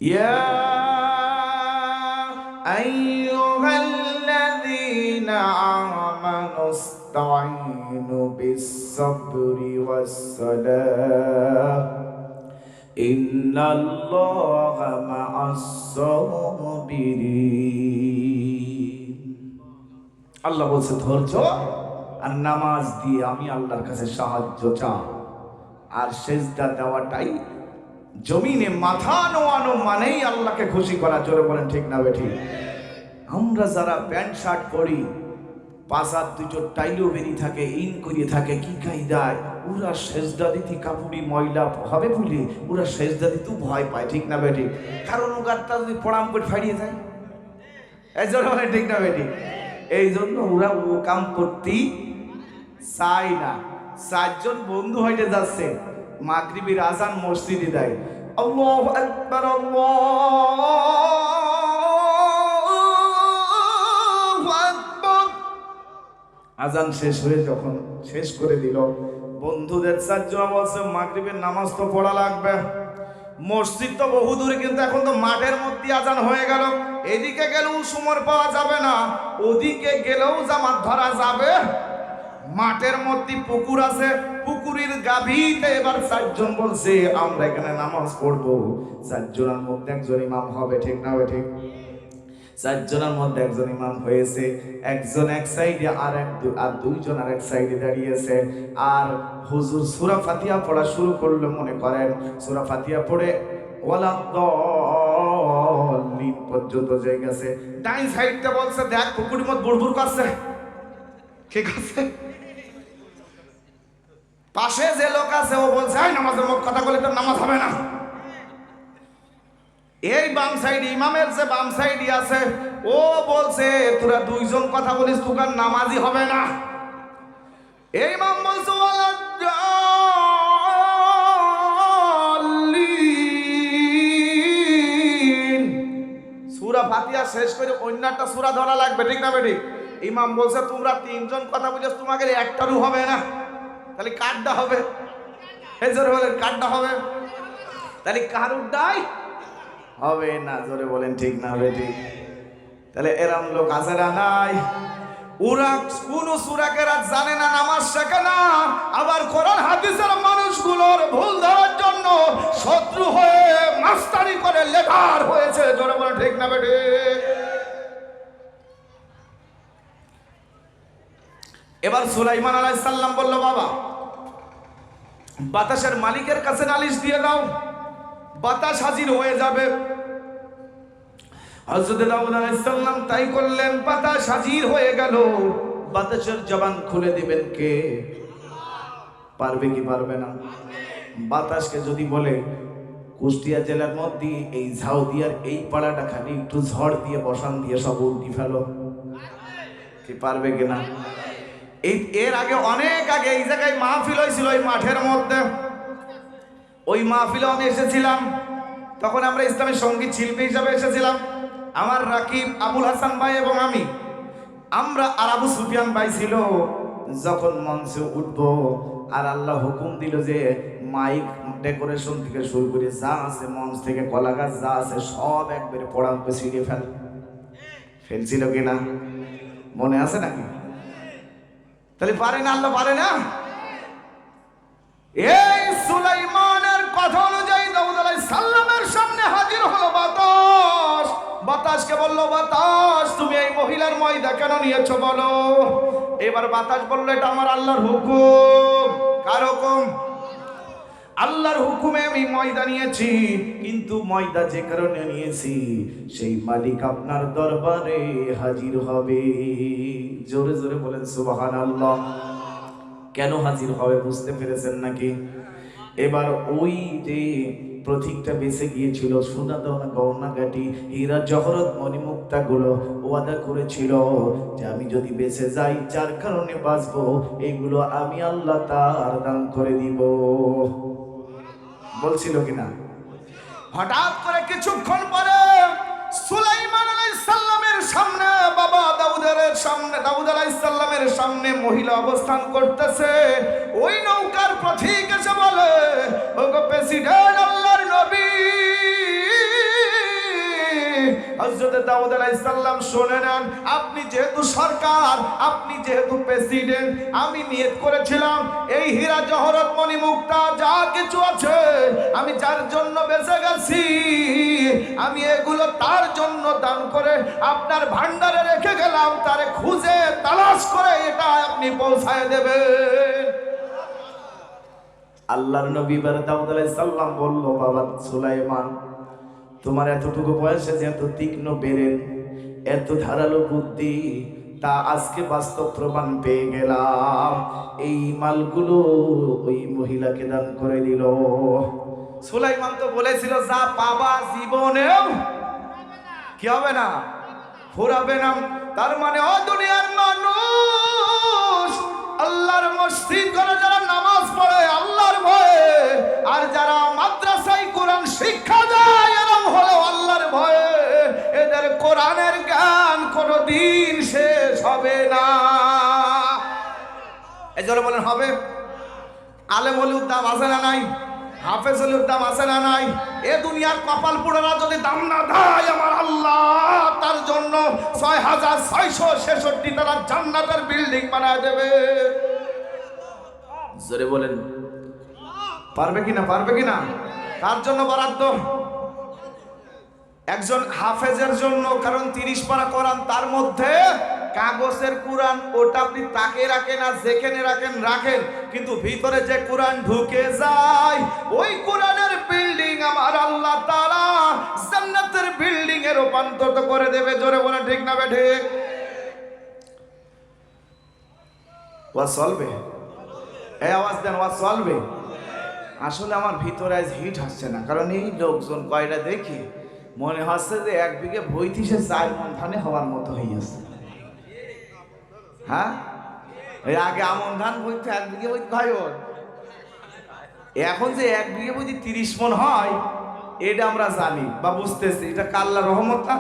A: ইয়া আইয়ুহাল্লাযীনা আমানুস্তাঈনু বিস-সাবরি ওয়াস-সালাহ ইন্নাল্লাহা মা'আস-সাবিরিন। আল্লাহ বলছে ধৈর্য আর নামাজ দিয়ে আমি আল্লাহর কাছে সাহায্য চাও। আর সেজদা দেওয়াটাই জমিনে মাথা নোয়ানো মানেই আল্লাহকে খুশি করা। জোরে বলেন ঠিক না বেঠিক? আমরা যারা প্যান্ট শার্ট পরি, পাশার দুটো টাইলও বেরিয়ে থাকে, ইন করিয়ে থাকে, কি কায়দায় ওরা সেজদা দিতে কাপড়ি ময়লা হবে বলে ওরা সেজদা দিতেও ভয় পায়, ঠিক না বেঠিক? কারণ ওগারটা যদি পড়াম করে ফাড়িয়ে যায়, এই জন্য বলেন ঠিক না বেঠিক? এই জন্য ওরা ও কাম করতেই চাই না। 4 জন বন্ধু হইতে যাচ্ছে, মাগরিবের আজান মসজিদে দেয়, আল্লাহু আকবার আল্লাহু আকবার। আজান শেষ হয়ে যখন শেষ করে দিল, বন্ধুদের 4 জন বলছে মাগরিবের নামাজ তো পড়া লাগবে। মসজিদ তো বহু দূরে, কিন্তু এখন তো মাঠের মধ্যে আজান হয়ে গেল, এদিকে গেলেও সময় পাওয়া যাবে না, ওদিকে গেলেও জামাত ধরা যাবে। মাঠের মধ্যে পুকুর আছে, পুকুরের গাভীতে এবার 4 জন বলছে আমরা এখানে নামাজ পড়বো। 4 জনের মধ্যে একজন ইমাম হবে, ঠিক না ঠিক? 4 জনের মধ্যে একজন ইমাম হয়েছে, একজন এক সাইডে আর 2 জন আর এক সাইডে দাঁড়িয়েছে। আর হুজুর সূরা ফাতিহা পড়া শুরু করলো। মনে করেন সূরা ফাতিহা পড়ে ওয়ালাদ্দাল্লিন পর্যন্ত যাই গেছে। ডাইন সাইডটা বলছে দেখ পুকুরের মধ্যে বুড়বুড় করছে, ঠিক আছে? পাশে যে লোক আছে ও বলছে এই নামাজের মুখ কথা বলে তোর নামাজ হবে না। এই বাম সাইড ইমামের যে বাম সাইডই আছে ও বলছে তোরা 2 জন কথা বলিস তোর নামাজই হবে না। এই ইমাম বলছে ওয়ালাদ্দাল্লিন, সূরা ফাতিহা শেষ করে অন্য একটা সূরা ধরা লাগবে, ঠিক না বেঠিক? ইমাম বলছে তোমরা তিনজন কথা বুঝেছ, তোমাকে একটারও হবে না, তাহলে কাটটা হবে। এই জোরে বলেন কাটটা হবে, তাহলে কারুরটাই হবে না। জোরে বলেন ঠিক না বেঠিক? তাহলে এরম লোক আছে না নাই? ওরা কোন সূরাকে রাত জানে না, নামাজ শেখে না, আবার কোরআন হাদিসের মানুষগুলোর ভুল ধরার জন্য শত্রু হয়ে মাস্তানি করে লেখার হয়েছে। জোরে বলেন ঠিক না বেঠিক? এবার সুলাইমান আলাইহিস সালাম বলল, বাবা বাতাসের মালিকের কাছে নালিশ দিয়ে দাও, বাতাস হাজির হয়ে যাবে। হযরত দাউদ আলাইহিস সালাম তাই করলেন, বাতাস হাজির হয়ে গেল। বাতাসের জবান খুলে দিবেন কে? পারবে কি পারবে না? বাতাসকে যদি বলে কুষ্টিয়া জেলার মধ্যে এই ঝাউদিয়ার এই পাড়াটা খালি একটু ঝড় দিয়ে বসান দিয়ে সব উল্টি ফেলো, কি পারবে কিনা? এর আগে অনেক আগে এই জায়গায় মাহফিল হয়েছিল, ওই মাঠের মধ্যে। ওই মাহফিলে আমি এসেছিলাম, তখন আমরা ইসলামী সঙ্গীত শিল্পী হিসাবে এসেছিলাম। আমার রাকিব, আবুল হাসান ভাই এবং আমরা আর আবু সুফিয়ান ভাই ছিল। যখন মঞ্চে উঠবো আর আল্লাহ হুকুম দিল যে মাইক ডেকোরেশন থেকে শুরু করে যা আছে, মঞ্চ থেকে কলা গাছ যা আছে সব একবারে পড়া ছিঁড়ে ফেলছিল কিনা মনে আছে নাকি? তাহলে পারে না? আল্লাহ পারে না? এই সুলাইমানের কথা অনুযায়ী দাউদ আলাইহিস সালামের সামনে হাজির হলো বাতাস। বাতাসকে বলল, বাতাস তুমি এই মহিলার ময়দা কেন নিয়েছো বলো। এবার বাতাস বলল, এটা আমার আল্লাহর হুকুম। কার হুকুম? আল্লাহর হুকুমে আমি ময়দা নিয়েছি, কিন্তু ময়দা যে কারণে নিয়েছি সেই মালিক আপনার দরবারে হাজির হবে। জোরে জোরে বলেন সুবহানাল্লাহ। কেন হাজির হবে বুঝতে পেরেছেন নাকি? এবার ওই যে প্রতীকটা বেঁচে গিয়েছিল, সোনা দানা গহনা গাটি হীরা জহরত মণিমুক্তা গুলো ওয়াদা করেছিল যে আমি যদি বেঁচে যাই যার কারণে বাঁচবো, এইগুলো আমি আল্লাহ তার দান করে দিব। বলছিল কিনা? হঠাৎ করে কিছুক্ষণ পরে সুলাইমান আলাইহিস সালামের সামনে, বাবা দাউদের সামনে, দাউদ আলাইহিস সালামের সামনে মহিলা অবস্থান করতেছে। ওই নৌকার পথিক এসে বলে, ওগো প্রেসিডেন্ট, আল্লাহর নবী হযরত দাউদ আলাইহিস সালাম শুনে নেন, আপনি যেহেতু সরকার, আপনি যেহেতু প্রেসিডেন্ট, আমি নিয়ত করেছিলাম এই হীরা জহরত মণিমুক্তা যা কিছু আছে, আমি যার জন্য বেঁচে গেছি, আমি এগুলো তার জন্য দান করে আপনার ভান্ডারে রেখে গেলাম, তারে খুঁজে তালাশ করে এটা আপনি পৌঁছায় দেবেন। আল্লাহর নবী দাউদ আলাইহিস সালাম বলল, বাবা সুলাইমান, তোমার এতটুকু বয়সে যে এত তীক্ষ্ণ বেরেন, এত ধারালো বুদ্ধি, তা আজকে বাস্তব প্রমাণ পেয়ে গেলাম। এই মালগুলো ওই মহিলাকে দান করে দিল। সুলাইমান তো বলেছিল যা পাবা জীবনেও কি হবে না, ফুরাবে না। তার মানে ও দুনিয়ার মানুষ, আল্লাহর মসজিদ করে যারা নামাজ পড়ে আল্লাহর ভয়ে, আর যারা মাদ্রাসায় কোরআন শিক্ষা দেয় এরকম হলো আল্লাহর ভয়ে, এদের কোরআনের জ্ঞান কোনদিন শেষ হবে না। এই জন্য বলেন হবে। আলেম ওলির দাম আছে না নাই? হাফেজ ওলির দাম আছে না নাই? এ দুনিয়ার কপাল পুরোরা যদি দাম না দেয়, আমার আল্লাহ তার জন্য 6666 তারা জান্নাতের বিল্ডিং বানায় দেবে। জোরে বলেন পারবে কিনা? পারবে কিনা? তার জন্য বরাদ্দ একজন হাফেজের জন্য, কারণ 30 পারা কোরআন, তার মধ্যে কাগজের কোরআন, ওটা আপনি তাকে রাখেন আর যেখানে রাখেন রাখেন, কিন্তু ভিতরে যে কোরআন ঢুকে যায় ওই কোরআনের বিল্ডিং আমার আল্লাহ তাআলা জান্নাতের বিল্ডিং এ রূপান্তরিত করে দেবে। জোরে বলে ঠিক না বেঠে? ওয়াজ চলবে? এই আওয়াজ দেন, ওয়াজ চলবে? আসলে আমার ভিতরে আজ হিট আসছে না, কারণ এই লোকজন কয়টা দেখি মনে হচ্ছে যে 1 বিঘে বইতিসে 4 মণ ধানে হওয়ার মতো হয়ে আছে। হ্যাঁ এই আগে আমন ধান বইতে 1 বিঘে বই হয় ওর, এখন যে 1 বিঘে বই 30 মণ হয় এটা আমরা জানি বা বুঝতেছি, এটা আল্লাহর রহমত না?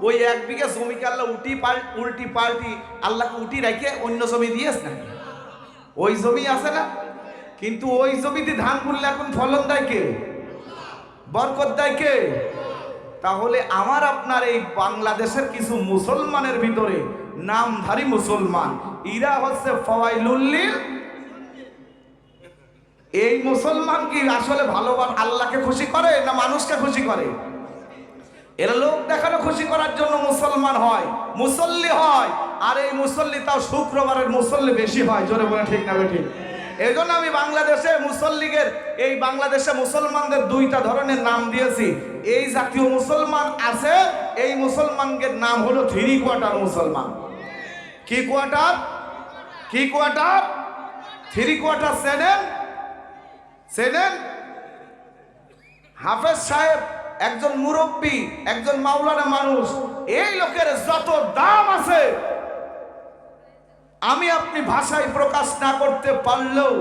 A: ওই 1 বিঘা জমিকে আল্লাহ উল্টি পাল্টি আল্লাহকে উঠি রেখে অন্য জমি দিয়েছে না, ওই জমি আছে না? কিন্তু ওই জমিতে ধান করলে এখন ফলন দেয় কে? বরকত দেয় কে? তাহলে আমার আপনার এই বাংলাদেশের কিছু মুসলমানের ভিতরে নামধারী মুসলমান, ইরা হচ্ছে ফাওয়াইলুল্লিল, এই মুসলমান কি আসলে ভালোবাসা আল্লাহকে খুশি করে না মানুষকে খুশি করে? এরা লোক দেখানো খুশি করার জন্য মুসলমান হয়, মুসল্লি হয়, আর এই মুসল্লি তাও শুক্রবারের মুসল্লি বেশি হয়। জোরে বলে ঠিক না ঠিক? এই জন্য আমি বাংলাদেশে মুসল্লিদের, এই বাংলাদেশে মুসলমানদের 2টা ধরনের নাম দিয়েছি। এই জাতীয় মুসলমান আছে, এই মুসলমানদের নাম হলো 3 কোয়ার্টার মুসলমান। কি কোয়ার্টার? কি কোয়ার্টার? 3 কোয়ার্টার চেনেন? হাফেজ সাহেব একজন মুরব্বী, একজন মাওলানা মানুষ, এই লোকের যত দাম আছে আমি আপনি ভাষায় প্রকাশ না করতে পারলেও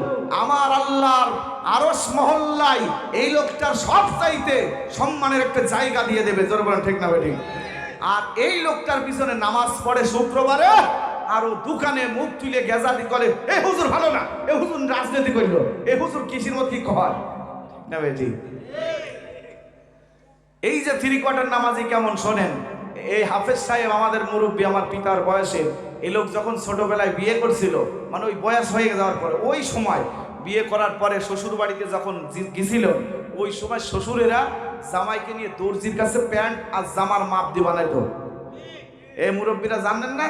A: আমার আল্লাহর আরশ মহল্লায় এই লোকটার সব চাইতে সম্মানের একটা জায়গা দিয়ে দেবে। জোরে বলেন ঠিক না ঠিক? আর এই লোকটার পিছনে নামাজ পড়ে শুক্রবারে, আরো দোকানে মুখ তুলে গেজাদি করে, এ হুজুর ভালো না, এ হুজুর রাজনীতি করলো, এ হুজুর কৃষির মত কি কয় না বেটি? এই যে 3 কোয়ার্টার নামাজি কেমন শোনেন। এই হাফেজ সাহেব আমাদের মুরব্বী, আমার পিতার বয়সে, এই লোক যখন ছোটবেলায় বিয়ে করছিল, মানে ওই বয়স হয়ে যাওয়ার পরে, ওই সময় বিয়ে করার পরে শ্বশুর বাড়িতে যখন গেছিল, ওই সময় শ্বশুরেরা জামাইকে নিয়ে দর্জির কাছে প্যান্ট আর জামার মাপ দিয়ে বানাইতো। এই মুরব্বীরা জানেন না?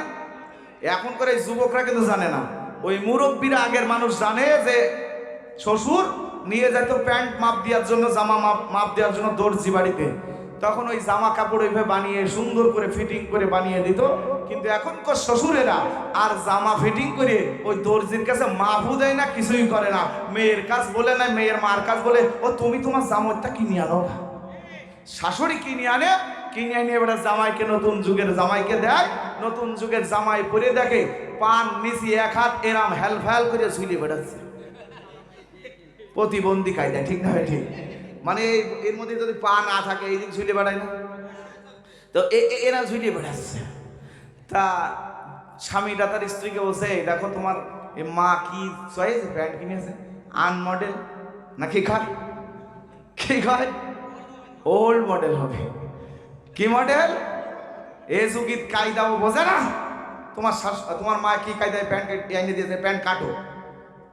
A: এখন করে এই যুবকরা কিন্তু জানে না। ওই মুরব্বীরা আগের মানুষ জানে যে শ্বশুর নিয়ে যেত প্যান্ট মাপ দেওয়ার জন্য, জামা মাপ দেওয়ার জন্য দর্জি বাড়িতে, তখন ওই জামা কাপড় ওইভাবে বানিয়ে সুন্দর করে ফিটিং করে বানিয়ে দিত। কিন্তু এখনকার শ্বশুরেরা আর জামা ফিটিং করে ওই দর্জির কাছে মাপও দেয় না, কিছুই করে না। মেয়ের কাজ বলে না, মেয়ের মার কাজ বলে, ও তুমি তোমার জামাটা কিনে আনো। শাশুড়ি কিনে আনে এবার জামাইকে, নতুন যুগের জামাইকে দেয়, নতুন যুগের জামাই পরে দেখে পান নিচি 1 হাত এরাম হেলফেল করে ঝুলে বেড়াচ্ছে, প্রতিবন্ধী কায়দা। ঠিক না ঠিক? মানে এর মধ্যে যদি পা না থাকে এই দিক ঝুলে বেড়ায় না, তো এরা ঝুলে বেড়াচ্ছে। তা স্বামীরা তার স্ত্রীকে বলছে, দেখো তোমার মা কি চয়েস প্যান্ট কিনেছে, আন মডেল নাকি কি খায় ওল্ড মডেল হবে। কি মডেল? এ যুগিত কায়দাও বোঝে না। তোমার মা কি কায়দায় প্যান্ট এনে দিয়েছে, প্যান্ট কাটো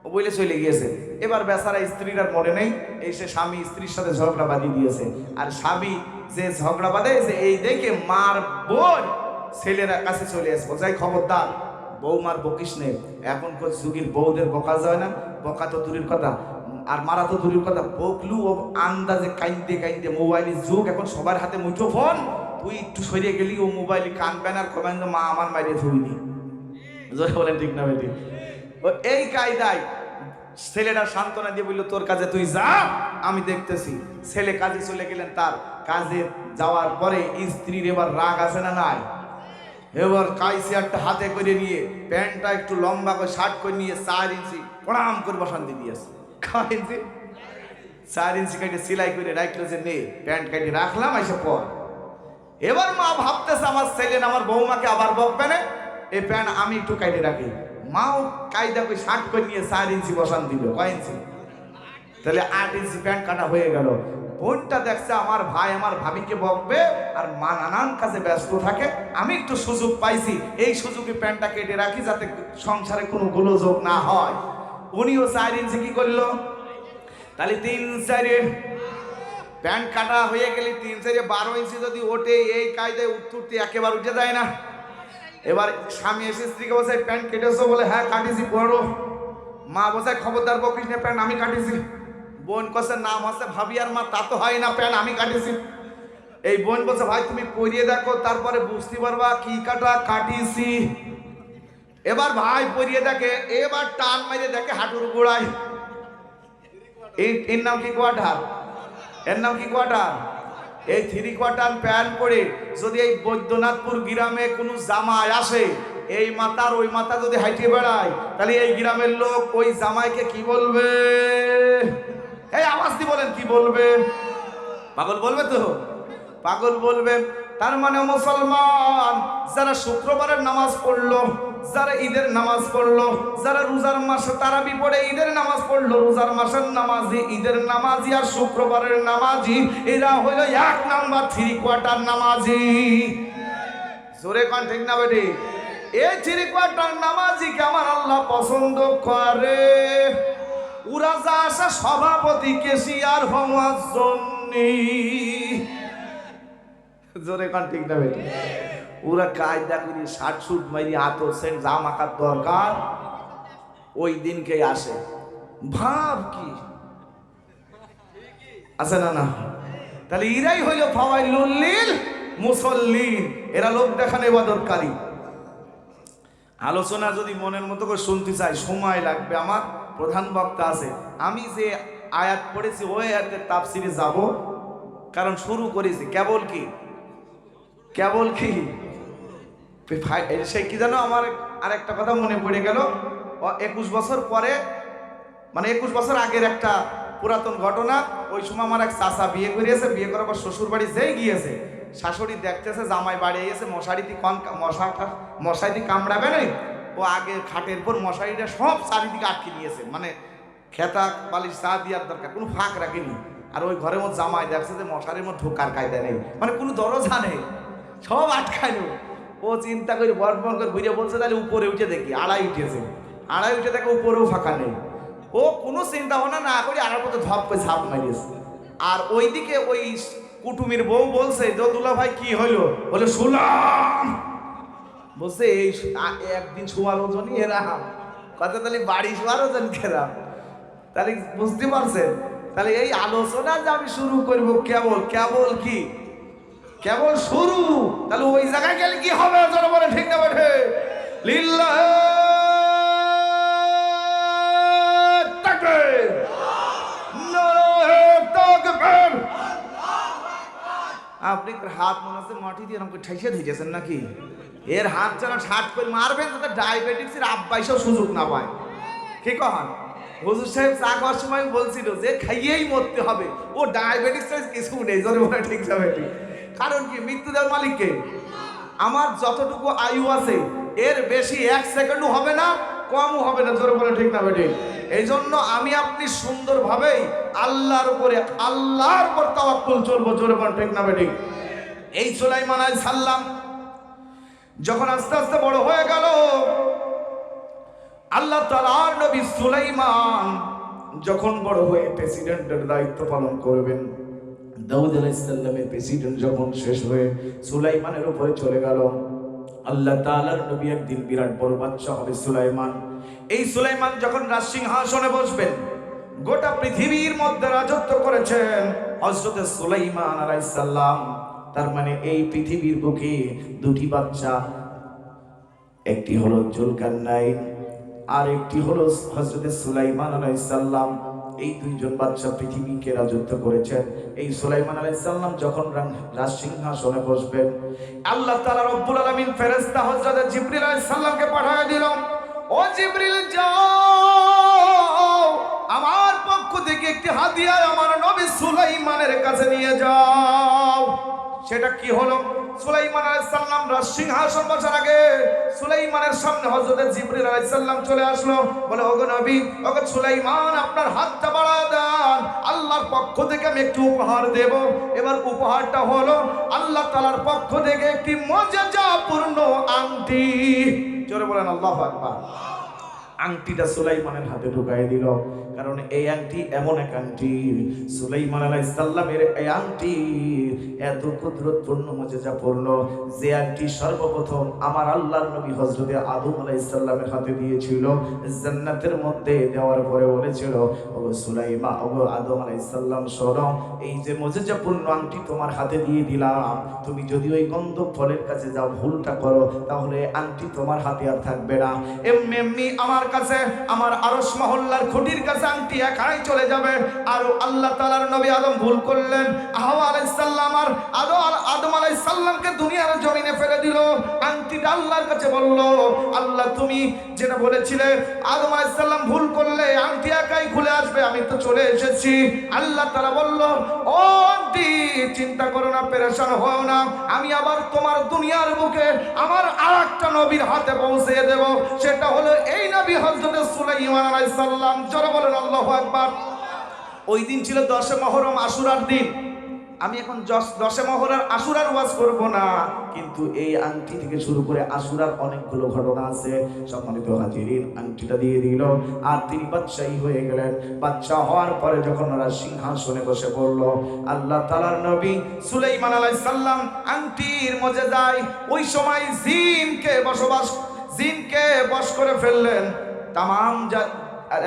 A: ও বলে চলে গিয়েছে। এবার বেচারা স্ত্রীর আর মরে নেই, এসে স্বামী স্ত্রীর সাথে ঝগড়া বাঁধি দিয়েছে। আর স্বামী যে ঝগড়া বাঁধেছে এই দেখে মার বোন ছেলেরা কাছে চলে আসবো, যাই খবরদার বৌমার বকিস নে। এখনকার যুগের বউদের বকা যায় না, বকা তো দূরের কথা, আর মারা তো দূরের কথা, বকলু ও আন্দাজে কাইন্দে মোবাইলের যুগ, এখন সবার হাতে মুঠো ফোন, তুই একটু সরিয়ে গেলি ও মোবাইলে কানবেন আর কবেন মা আমার মাইরে ধুইনি। বলেন ঠিক না বেটি? এই কায়দায় ছেলেটা সান্ত্বনা দিয়ে বললো, তোর কাজে তুই যা, আমি দেখতেছি। ছেলে কাজে চলে গেলেন। তার কাজে যাওয়ার পরে স্ত্রীর এবার রাগ আছে না নাই? এবার কাইসিয়ারটা হাতে করে নিয়ে প্যান্টটা একটু লম্বা করে শার্ট করে নিয়ে 4 ইঞ্চি প্রণাম করে বসান দিয়ে দিয়েছে। 4 ইঞ্চি কেটে সেলাই করে রাখলো যে নে প্যান্ট কেটে রাখলাম, এসে পর। এবার মা ভাবতেছে আমার ছেলে আমার বৌমাকে আবার বকবে না, এই প্যান্ট আমি একটু কেটে রাখি। মাও কায়দা করে শার্ট করে নিয়ে 4 ইঞ্চি বসান দিল। কয় ইঞ্চি? তাহলে 8 ইঞ্চি প্যান্ট কাটা হয়ে গেল। বোনটা দেখছে আমার ভাই আমার ভাবিকে বকবে, আর মা নানান কাজে ব্যস্ত থাকে, আমি একটু সুযোগ পাইছি, এই সুযোগে প্যান্টটা কেটে রাখি যাতে সংসারে কোনো গোলযোগ না হয়। উনিও 4 ইঞ্চি কি করলো, তাহলে 3-4 প্যান্ট কাটা হয়ে গেলে 3-4 12 ইঞ্চি যদি ওঠে, এই কায়দায় উঠতে একেবারে উঠে যায় না। এবার স্বামী এসে স্ত্রীকে বলছে, প্যান্ট কেটেছো? বলে হ্যাঁ কাটিছি। বড় মা বলছে, খবরদার বকিস না, প্যান্ট আমি কাটিছি। বোন কছে, নাম হচ্ছে ভাবি আর মা, তা তো হয় না, প্যান্ট আমি কাটিছি। এই বোন বলছে, ভাই তুমি পরিয়ে দেখো, তারপরে বুঝতে পারবা কি কাটিছি। এবার ভাই পরিয়ে দেখে, এবার টান মেরে দেখে হাঁটুর গোড়ায়। এর নাম কি কোয়ার্টার? এর নাম কি কোয়ার্টার? এই 3 কোয়ার্টার প্যান্ট পরে যদি এই বৈদ্যনাথপুর গ্রামে কোনো জামাই আসে, এই মাতার ওই মাতা যদি হাইটে বেড়ায় তাহলে এই গ্রামের লোক ওই জামাইকে কি বলবে? এই আওয়াজ দিয়ে বলেন কি বলবে? পাগল বলবে তো, পাগল বলবে। তার মানে মুসলমান যারা শুক্রবারের নামাজ পড়লো, যারা ঈদের নামাজ পড়লো, যারা রোজার মাসে তারাবি পড়ে ঈদের নামাজ পড়লো, রোজার মাসের নামাজি, ঈদের নামাজি আর শুক্রবারের নামাজি, এরা হলো 1 নাম্বার 3/4 নামাজি। জোরে কোন ঠিক না বেটি? এই 3/4 নামাজিকে আমার আল্লাহ পছন্দ করে। ওরা যা আসে সভাপতি কেশিয়ার হওয়ার জন্যে। জোরে কোন ঠিক না বেটি? ওরা কায়দা করি 60 সুট মারি আতর সেন্ট যা মাখার দরকার ওই দিনকে আসে। ভাব কি আছে না? না, তাহলে এরাই হইল ফাওয়াইলুল লিল মুসাল্লিন, এরা লোক দেখানো ইবাদতকারী। আলোচনা যদি মনের মতো করে শুনতে চাই সময় লাগবে, আমার প্রধান বক্তা আছে, আমি যে আয়াত পড়েছি ওই আয়াতের তাফসিরে যাব, কারণ শুরু করেছি কেবল কি সে কি জানো, আমার আরেকটা কথা মনে পড়ে গেল। 21 বছর পরে, মানে 21 বছর আগের একটা পুরাতন ঘটনা। ওই সময় আমার এক চাচা বিয়ে করিয়েছে, বিয়ে করার পর শ্বশুর বাড়ি যেই গিয়েছে, শাশুড়ি দেখতেছে জামাই বাড়ি এসে মশারিতে কামড়াবে না, ও আগে খাটের পর মশারিটা সব চারিদিকে আটকে নিয়েছে, মানে খেতা বালিশ চা দেওয়ার দরকার, কোনো ফাঁক রাখেনি। আর ওই ঘরের মধ্যে জামাই দেখছে যে মশারির মধ্যে ঢোকার কায়দা নেই, মানে কোনো দরজা নেই, সব আটকানো। ও চিন্তা করে বর করে ঘুরে বলছে তাহলে উপরে উঠে দেখি, আড়াই উঠেছে, আড়াই উঠে দেখে উপরেও ফাঁকা নেই। ও কোনো চিন্তা ভাবনা না করে আড়ার মতো ধপ করে ঝাঁপ মারিয়েছে। আর ওইদিকে ওই কুটুমির বউ বলছে, দুলা ভাই কি হইলো? বলে শুনলাম, বলছে এই একদিন শোয়ার ওজনই এরা কথা, তাহলে বাড়ি শোয়ার ওজন খেরা। তাহলে বুঝতে পারছেন? তাহলে এই আলোচনা যে আমি শুরু করবো কেবল কি কেবল শুরু, তাহলে ওই জায়গায় গেলে কি হবে? যারা বলে ঠিক না বেঠে? লিল্লাহ তাকবীর, নারায়ে তাকবীর। আপনি হাত মনে হচ্ছে মাটি দিয়ে এরকম ঠাইসে দিয়েছেন নাকি? এর হাত যেন ষাট করে মারবেন যাতে ডায়াবেটিক্সের আব্বাইসেও সুযোগ না পায়। কি কন? হুজুর সাহেব চা খাওয়ার সময় বলছিল যে খাইয়েই মরতে হবে, ও ডায়াবেটিক্স কিছু নেই, জোরে বলে ঠিক যাবে। কারণ কি? মৃত্যু দেওয়ার মালিককে। আমার যতটুকু আয়ু আছে এর বেশি 1 সেকেন্ডও হবে না, কমও হবে না, জোরে বলে ঠিক না বেটি? এই জন্য আমি আপনি সুন্দরভাবেই আল্লাহর উপর তাওয়াক্কুল চলবো, জোরে বলে ঠিক না বেটি? এই সুলাইমান আলাইহিস সালাম যখন আস্তে আস্তে বড় হয়ে গেল, আল্লাহ তাআলার নবী সুলাইমান যখন বড় হয়ে প্রেসিডেন্টের দায়িত্ব পালন করবেন, দাউদ আলাইহিস সালামের প্রেসিডেন্ট যখন শেষ হয়ে সুলাইমানের উপরে চলে গেল, আল্লাহ তাআলার নবী একদিন বিরাট বড় বাদশা হবে সুলাইমান। এই সুলাইমান যখন রাজসিংহাসনে বসবেন, গোটা পৃথিবীর মধ্যে রাজত্ব করেছেন হযরত সুলাইমান আলাইহিস সালাম। তার মানে এই পৃথিবীর বুকে দুটি বাচ্চা, একটি হলো জুলকারনাইন আর একটি হলো হযরত সুলাইমান আলাইহিস সালাম। এই দুইজন বাদশা পৃথিবীকে রাজত্ব করেছেন। এই সুলাইমান আলাইহিস সালাম যখন রাজসিংহাসনে বসবেন, আল্লাহ তাআলা রব্বুল আলামিন ফেরেশতা হযরত জিবরিল আলাইহিস সালামকে পাঠিয়ে দিল, ও জিবরিল যাও, আমার পক্ষ থেকে একটি হাদিয়া আমার নবী সুলাইমানের কাছে নিয়ে যাও। সেটা কি হলো? সুলাইমান আলাইহিস সালাম রাজসিংহাসন বসার আগে সুলাইমানের সামনে হযরত জিবরিল আলাইহিস সালাম চলে আসলো, বলে ওগো নবী, ওগো সুলাইমান, আপনার হাতটা বাড়ায় দেন, আল্লাহর পক্ষ থেকে আমি একটু উপহার দেব। এবার উপহারটা হলো আল্লাহ তাআলার পক্ষ থেকে একটি মুজিজাপূর্ণ আংটি। জোরে বলেন আল্লাহু আকবার। আংটিটা সুলাইমানের হাতে ঢুকাই দিল, কারণ এই আংটি এমন এক আংটি, সুলাইমান আলাইহিস সালামের এই আংটি এত কুদরতপূর্ণ মুজিজাপূর্ণ, যে আংটি সর্বপ্রথম আমার আল্লাহর নবী হযরত আদম আলাইহিস সালামের হাতে দিয়েছিল। জান্নাতের মধ্যে দেওয়ার পরে বলেছিল, ও সুলাইমান, ও আদম আলাইহিস সালাম, শোনো, এই যে মুজিজাপূর্ণ আংটি তোমার হাতে দিয়ে দিলাম, তুমি যদি ওই গন্ধক ফলের কাছে যাও, ভুলটা করো, তাহলে আংটি তোমার হাতে আর থাকবে না। এমনি আমার আমার কাছে, আমার আরশ মহল্লার খুঁটির কাছে আংটি একাই চলে যাবে। আর আল্লাহ তাআলার নবী আদম ভুল করলেন, হাওয়া আলাইহিস সালাম আর আদম আলাইহিস সালামকে দুনিয়ার জমিনে ফেলে দিল। আংটিটা আল্লাহর কাছে বলল, আল্লাহ তুমি যেটা বলেছিলে আদম আলাইহিস সালাম ভুল করলে আংটি একাই খুলে আসবে, আমি তো চলে এসেছি। আল্লাহ তাআলা বলল, ও আংটি চিন্তা করো না, পেরেশান হও না, আমি আবার তোমার দুনিয়ার বুকে আমার আরেকটা নবীর হাতে পৌঁছে দেব। সেটা হলো এই নবী হযরত সুলাইমান আলাইহিস সালাম। জোরে বলেন আল্লাহু আকবার। ওই দিন ছিল 10 মুহররম আশুরার দিন। আমি এখন 10 মুহররম আশুরার ওয়াজ করব না, কিন্তু এই আংটি থেকে শুরু করে আশুরার অনেকগুলো ঘটনা আছে। সম্মানিত হাজিরিন, আংটিটা দিয়ে দিল আর তিনি বাদশাহী হয়ে গেলেন। বাদশাহ হওয়ার পরে যখন ওরা সিংহাসনে বসে পড়ল, আল্লাহ তাআলার নবী সুলাইমান আলাইহিস সালাম আংটির মজেদায় ওই সময় জিনকে বশ করে ফেললেন। তামাম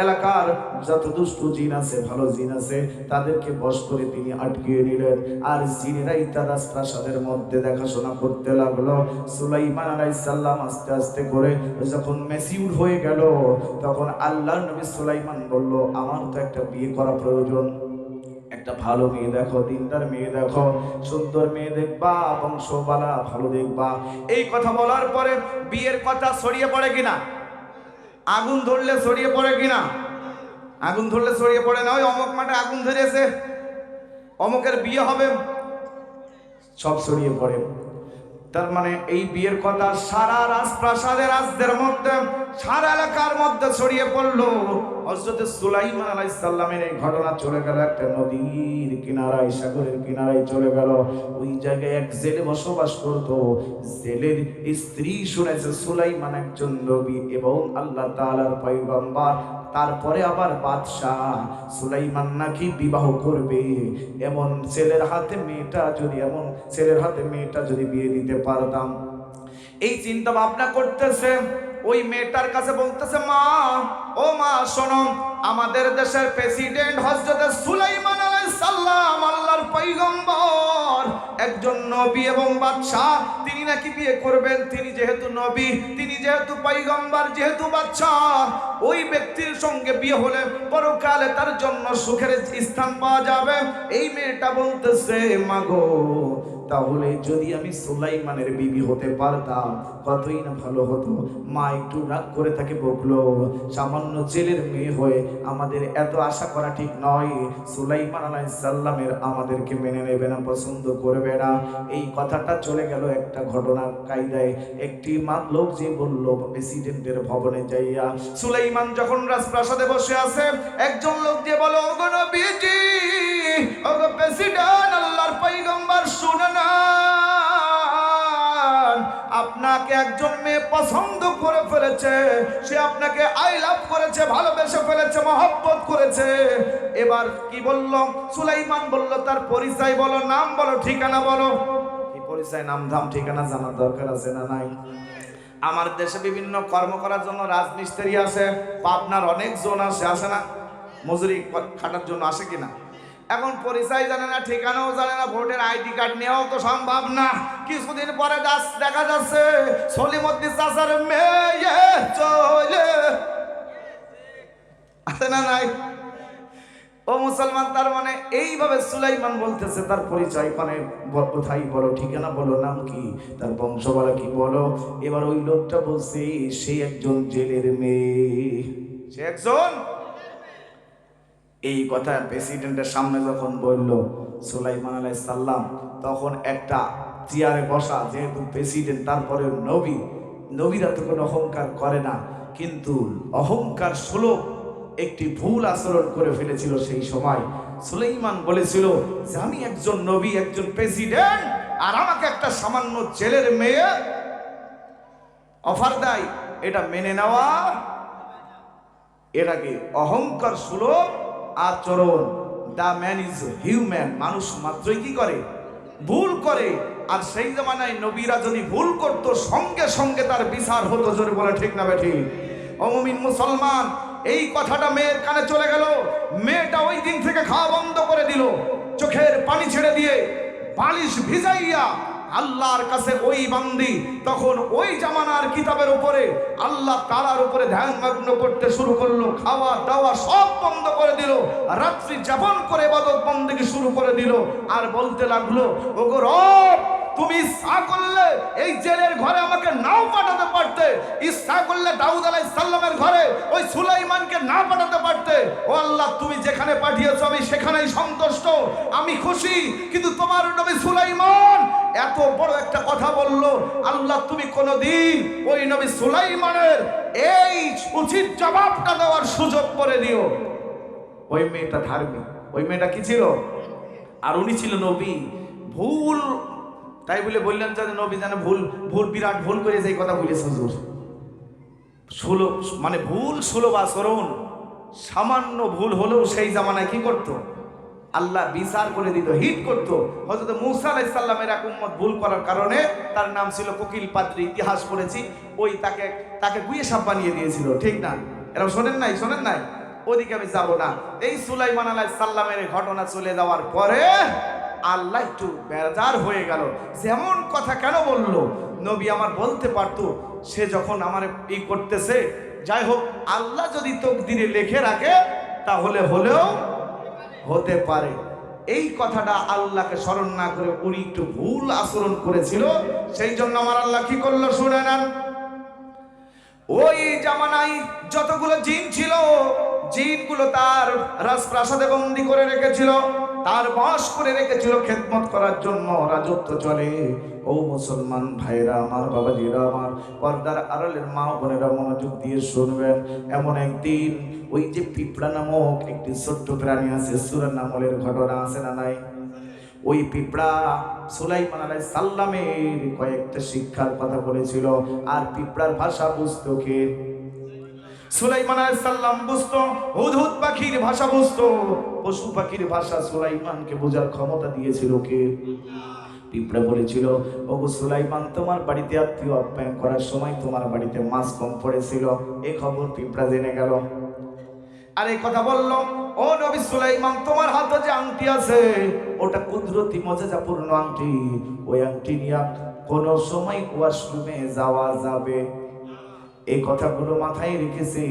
A: এলাকার যত দুষ্ট জিন আছে, ভালো জিন আছে, তাদেরকে বশ করে তিনি আটকিয়ে নিলেন। আর জিনেরাই তার রাজপ্রাসাদের মধ্যে দেখাশোনা করতে লাগলো। সুলাইমান আলাইহিস সালাম আস্তে আস্তে করে যখন ম্যাচিউর হয়ে গেল, তখন আল্লাহর নবী সুলাইমান বলল, আমার তো একটা বিয়ে করা প্রয়োজন, একটা ভালো মেয়ে দেখো, দিনদার মেয়ে দেখো, সুন্দর মেয়ে দেখবা, বংশবালা ভালো দেখবা। এই কথা বলার পরে বিয়ের কথা ছড়িয়ে পড়ে কিনা? আগুন ধরলে ছড়িয়ে পড়ে কিনা? আগুন ধরলে ছড়িয়ে পড়ে না। ওই অমুক মাঠে আগুন ধরেছে, অমুকের বিয়ে হবে, সব ছড়িয়ে পড়ে। তার মানে এই বিয়ের কথা সারা রাজপ্রাসাদের রাজদের মধ্যে, সারা এলাকার মধ্যে ছড়িয়ে পড়লো। হযরত সুলাইমান আলাইহিস সালামের এই ঘটনা চলে গেল একটা নদীর কিনারায়, সাগরের কিনারায় চলে গেল। ওই জায়গায় এক জেলে বসবাস করত। জেলের স্ত্রী শুনেছে সুলাইমান একজন নবী এবং আল্লাহ তাআলার পয়গম্বর, তারপরে আবার বাদশাহ সুলাইমান নাকি বিবাহ করবে। এমন ছেলের হাতে মেয়েটা যদি বিয়ে দিতে পারতাম। এই চিন্তা ভাবনা করতেছে। ওই মেয়েটার কাছে বলতেছে, মা, ও মা শোনো, আমাদের দেশের প্রেসিডেন্ট হযরত সুলাইমান আলাইহিস সালাম আল্লাহর পয়গম্বর, একজন নবী এবং বাদশাহ, তিনি নাকি বিয়ে করবেন। তিনি যেহেতু নবী, তিনি যেহেতু পয়গম্বর, যেহেতু বাদশাহ, ওই ব্যক্তির সঙ্গে বিয়ে হলে পরকালে তার জন্য সুখের স্থান পাওয়া যাবে। এই মেয়েটা বলতেছে, মাগো, তাহলে যদি আমি সুলাইমানের বিবি হতে পারতাম কতই না ভালো হতো। মা একটু রাগ করে তাকে বকলো, সামান্য জেলের মেয়ে হয়ে আমাদের এত আশা করা ঠিক নয়। সুলাইমান আলাইহিস সালামের আমাদেরকে মেনে নেবে না, পছন্দ করবে না। এই কথাটা চলে গেল একটা ঘটনার কায়দায়। একটি লোক যে বলল প্রেসিডেন্টের ভবনে যাইয়া, সুলাইমান যখন রাজপ্রাসাদে বসে আছে, একজন লোক যে বলো, ওগো নবীজি, ওগো প্রেসিডেন্ট, আল্লাহর পয়গম্বর শুনে না, আপনাকে একজন মেয়ে পছন্দ করে ফেলেছে। সে আপনাকে আই লাভ করেছে, ভালোবেসে ফেলেছে, মহব্বত করেছে। এবার কি বলল? সুলাইমান বলল, তার পরিচয় বলো, নাম বলো, ঠিকানা বলো। কি পরিচয়, নাম ধাম ঠিকানা জানার দরকার আছে না নাই? আমার দেশে বিভিন্ন কর্ম করার জন্য রাজমিস্ত্রি আছে, পাবনার অনেক জন আসে না, মজুরি খাটার জন্য আসে কিনা? এখন পরিচয় জানে না, ঠিকানাও জানে না, ভোটের আইডি কার্ড নেওয়াও তো সম্ভব না। কিছুদিন পরে দেখা যাচ্ছে সলিমুদ্দিন চাচার মেয়ে চলে আসে না নাই? ও মুসলমান, তার মানে এইভাবে সুলাইমান বলতেছে তার পরিচয় মানে কোথায় বলো, ঠিকানা বলো, নাম কি, তার বংশবালা কি বলো। এবার ওই লোকটা বলছে সে একজন জেলের মেয়ে, সে একজন। এই কথা প্রেসিডেন্টের সামনে যখন বলল সুলাইমান আলাইহিস সালাম, তখন একটা চেয়ারে বসা, যেহেতু প্রেসিডেন্ট, তারপরে নবীরা তো কোনো অহংকার করে না, কিন্তু অহংকার সুলভ একটি ভুল আচরণ করে ফেলেছিল সেই সময়। সুলাইমান বলেছিল যে আমি একজন নবী, একজন প্রেসিডেন্ট, আর আমাকে একটা সামান্য জেলের মেয়ে অফার দেয়, এটা মেনে নেওয়া, এটাকে অহংকার সুলভ আচরণ। দা ম্যান ইজ হিউম্যান, মানুষ মাত্রই কি করে, ভুল করে। আর সেই জামানায় নবীরা যদি ভুল করত, সঙ্গে সঙ্গে তার বিচার হতো। জোরে বলে ঠিক না বেঠিক? ও মুমিন মুসলমান, এই কথাটা মেয়ের কানে চলে গেল। মেয়েটা ওই দিন থেকে খাওয়া বন্ধ করে দিল, চোখের পানি ছেড়ে দিয়ে বালিশ ভিজাইয়া আল্লাহর কাছে ওই বান্দি তখন ওই জামানার কিতাবের উপরে আল্লাহ তাআলার উপরে ধ্যান মগ্ন করতে শুরু করলো, খাওয়া দাওয়া সব বন্ধ করে দিল, রাত্রি যাপন করে ইবাদত বন্দেগী শুরু করে দিল, আর বলতে লাগলো, ওগো রব, তুমি ইচ্ছা করলে এই জেলের ঘরে আমাকে নাও পাঠাতে পারতে, ইচ্ছা করলে দাউদ আলাইহিস সালামের ঘরে ওই সুলাইমানকে না পাঠাতে পারতে। ও আল্লাহ, তুমি যেখানে পাঠিয়েছো আমি সেখানেই সন্তুষ্ট, আমি খুশি। কিন্তু তোমার নবী সুলাইমান এত বড় একটা কথা বললো, আল্লাহ তুমি কোনদিন ওই নবী সুলাইমানের এই উচিত জবাবটা দেওয়ার সুযোগ করে দিও। ওই মেয়েটা ধার্মিক, ওই মেয়েটা কি ছিল? আর উনি ছিল নবী। ভুল তাই বলে বললেন যে নবী যেন ভুল বিরাট ভুল করে যে কথা বলেছে হুজুর, মানে ভুল সুলভ আচরণ, সামান্য ভুল হলেও সেই জামানায় কি করতো? আল্লাহ বিচার করে দিত, হিট করতো। হযরত মূসা আলাইহিস সালামের এক উম্মত ভুল করার কারণে, তার নাম ছিল কোকিল পাদ্রী, ইতিহাস পড়েছি, ওই তাকে গুয়ে সাপ বানিয়ে দিয়েছিল, ঠিক না? এরকম শোনেন নাই? ওদিকে আমি যাব না। এই সুলাইমান আলাইহিস সালামের ঘটনা চলে যাওয়ার পরে আল্লাহ একটু বেজার হয়ে গেল, যেমন কথা কেন বললো? নবী আমার বলতে পারতো, সে যখন আমার ই করতেছে, যাই হোক, আল্লাহ যদি তকদিরে লিখে রাখে তাহলে হলেও হতে পারে। এই কথাটা আল্লাহকে স্মরণ না করে উনি একটু ভুল আচরণ করেছিল, সেই জন্য আমার আল্লাহ কি করলো শুনে নেন। ওই জামানায় যতগুলো জিন ছিল, জিনগুলো তার রাজপ্রাসাদে বন্দী করে রেখেছিল, তার বশ করে রেখেছিল খেদমত করার জন্য, রাজত্ব চলে। ও মুসলমান ভাইরা আমার, বাবাজিরা আমার, পর্দার আড়ালের মা বোনেরা মনোযোগ দিয়ে শুনবেন। এমন একদিন ওই যে পিঁপড়া নামক একটি ছোট্ট প্রাণী আছে, সূরা নামলের ঘটনা আছে না নাই? ওই পিঁপড়া সুলাইমান আলাইহিস সালামের কয়েকটা শিক্ষার কথা বলেছিল, আর পিঁপড়ার ভাষা বুঝতো কে? সুলাইমান আলাইহিস সালাম বুঝতো, হুদহুদ পাখির ভাষা বুঝতো, পশু পাখির ভাষা সুলাইমানকে বোঝার ক্ষমতা দিয়েছিল কে? পিঁপড়া বলেছিল, ওগো সুলাইমান, তোমার বাড়িতে আত্মীয় আপ্যায়ন করার সময় তোমার বাড়িতে মাছ কম পড়েছিল, এই খবর পিঁপড়া জেনে গেল। আর এই কথা বলল, ও নবী সুলাইমান, তোমার হাতে যে আংটি আছে ওটা কুদরতি মজেজাপূর্ণ আংটি, ওই আংটি নিয়ে কোনো সময় ওয়াশরুমে যাওয়া যাবে। এই কথাগুলো মাথায় রেখেছে।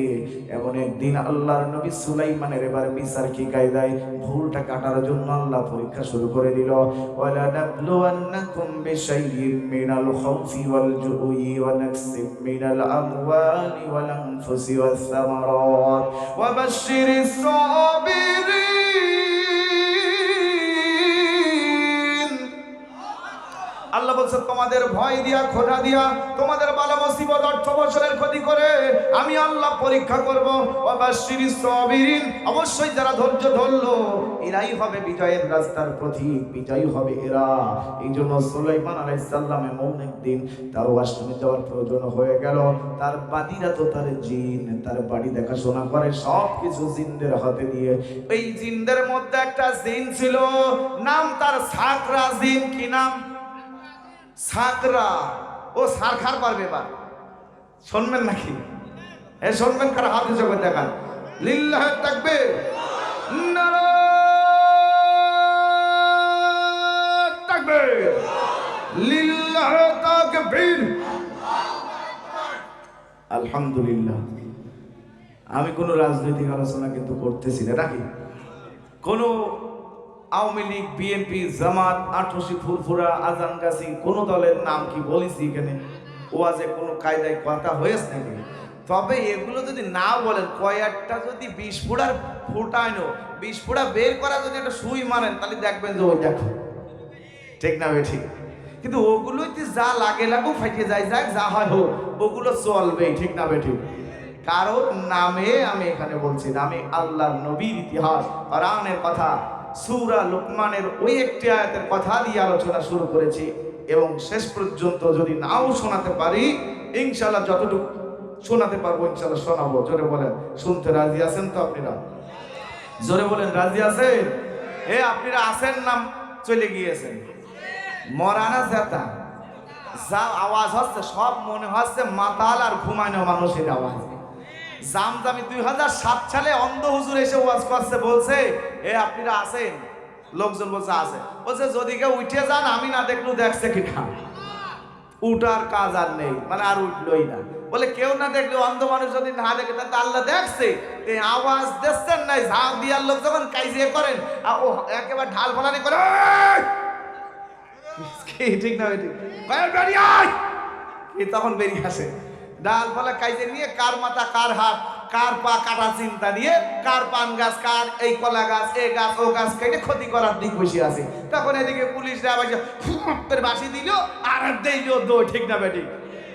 A: এমন একদিন আল্লাহর নবী সুলাইমানের এবার বিচার কি কায়দায় ভুলটা কাটার জন্য আল্লাহ পরীক্ষা শুরু করে দিল। ওয়ালা নাবলুওয়ান্নাকুম বিশাইইন মিনাল খাউফি ওয়াল জুই ওয়া নাকসিম মিনাল আমওয়ালি ওয়াল আনফুসি ওয়াস সামারাত ওয়া বাশশিরিস সাবিরিন। আল্লাহ বলছে, তোমাদের ভয় দিয়া, খোঁজা দিয়া, তোমাদের বালা মুসিবত, অর্থ বছরের ক্ষতি করে আমি আল্লাহ পরীক্ষা করব। ওয়াবাশশিরিস সাবিরিন, অবশ্যই যারা ধৈর্য ধরলো এরাই হবে বিজয়ের রাস্তার পথিক, বিজয়ী হবে এরা। এই জন্য সুলাইমান আলাইহিস সালাম এমন একদিন তার ওয়াশরুমে যাওয়ার প্রয়োজন হয়ে গেল। তার বাদীরা তো তার জিন, তার বাড়ি দেখাশোনা করে সব কিছু জিনদের হাতে দিয়ে। এই জিনদের মধ্যে একটা জিন ছিল, নাম তার সাকরা জিন। কি নাম? সাকরা। ও সারখার পারবে, এবার শুনবেন নাকি? এ শুনবেন, কারা হাতে জগৎ দেখান। লিল্লাহে তাকবীর, নারায়ে তাকবীর, লিল্লাহে তাকবীর, আলহামদুলিল্লাহ। আমি কোনো রাজনৈতিক আলোচনা কিন্তু করতেছি না, নাকি? কোনো আওয়ামী লীগ, বিএনপি, জামাত, আটরশি, ফুরফুরা, আজানগাছি কোনো দলের নাম কি বলেছি এখানে? ওয়াজে কোনো কায়দায় কথা হয়েছে নাকি? তবে এগুলো যদি না বলেন, কয়েকটা যদি 20 ফুটার ফুটাইনো 20 ফুটা বের করা যদি একটা সুই মারেন, তাহলে দেখবেন যে ওই দেখো, ঠিক না? ঠিক। কিন্তু ওগুলোতে যা লাগে লাগুক, ফাটিয়ে যায় যাক, যা হয় হোক, ওগুলো চলবেই, ঠিক না? ঠিক। কারোর নামে আমি এখানে বলছি না, আমি আল্লাহর নবীর ইতিহাস, কোরআনের কথা, সূরা লুকমানের ওই একটি আয়াতের কথা দিয়ে আলোচনা শুরু করেছি, এবং শেষ পর্যন্ত যদি নাও শোনাতে পারি, ইনশাআল্লাহ যতটুকু শোনাতে পারবো ইনশাআল্লাহ শোনাবো। জোরে বলেন, শুনতে রাজি আছেন তো আপনারা? জোরে বলেন, রাজি আছেন? আপনারা আছেন না চলে গিয়েছেন? মরানা জেতা যা আওয়াজ হচ্ছে সব মনে হচ্ছে মাতাল আর ঘুমানো মানুষের আওয়াজ। জামজামি 2007 সালে অন্ধ হুজুর এসে ওয়াজ করছে, বলছে, আপনারা আছেন? লোকজন বলছে আছে, বলছে যদি কেউ উঠে যান আমি না দেখলেও দেখছে কিনা, উঠার কাজ আর নেই, মানে আর উঠলোই না। বলে কেউ না দেখলে, অন্ধ মানুষ যদি না দেখে তাহলে আল্লাহ দেখছে, এই আওয়াজ দেখছেন নাই, ঝাঁপ দিয়ার লোক যখন কাইজিয়ে করেন ও একেবারে ঢাল ফলানি করে ঠিক না ঠিক তখন বেরিয়ে আসে, ডাল ফলা কাইজে নিয়ে কার মাথা কার হাত কার পা কাটা চিন্তা নিয়ে কার পান গাছ কার এই কলা গাছ এ গাছ ও গাছ কেটে ক্ষতি করার দিক বসে আছে। তখন এদিকে পুলিশরা আবার বাসি দিল আর দিল দো, ঠিক না বেটি?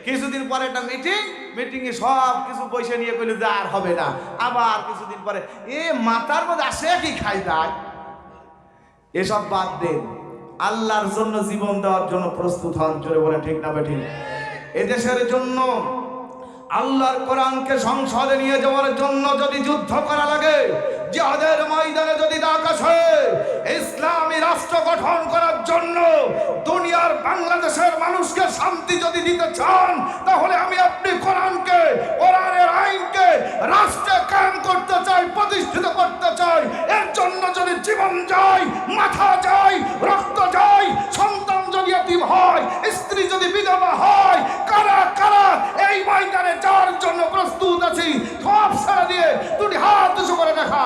A: কিছুদিন পরে একটা মিটিং এ সব কিছু পয়সা নিয়ে কইল যে আর হবে না। আবার কিছুদিন পরে মাথার মধ্যে আসে কি খাই দেয়, এসব বাদ দেন, আল্লাহর জন্য জীবন দেওয়ার জন্য প্রস্তুত হন, জোরে বলে ঠিক না বেটি? এদেশের জন্য আল্লাহর কোরআনকে সংসদে নিয়ে যাওয়ার জন্য যদি যুদ্ধ করা লাগে, জিহাদের ময়দানে যদি ডাক আসে, ইসলামী রাষ্ট্র গঠন করার জন্য দুনিয়ার বাংলাদেশের মানুষকে শান্তি যদি দিতে চান, তাহলে আমি আপনি কোরআনের আইনকে রাষ্ট্রে কায়েম করতে চাই, প্রতিষ্ঠিত করতে চাই। এর জন্য যদি জীবন যায়, মাথা যায়, রক্ত যায়, সন্তান যদি এতিম হয়, স্ত্রী যদি বিধবা হয়, কারা কারা এই ময়দানে যাওয়ার জন্য প্রস্তুত আছি? সব ছেড়ে দিয়ে দুটি হাত উঁচু করে দেখা,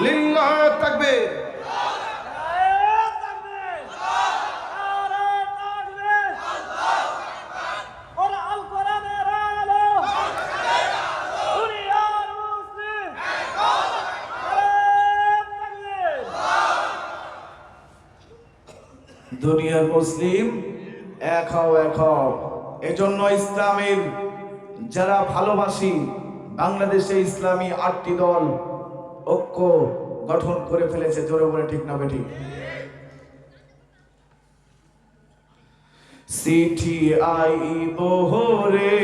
A: লিল্লাহে তাকবীর। দুনিয়ার মুসলিম এক হও, এক হও। এজন্য ইসলামের যারা ভালোবাসি, বাংলাদেশে ইসলামী 8টি দল ঐক্য গঠন করে ফেলেছে, জোরে বলে ঠিক না বেঠিক? চিঠি আইব রে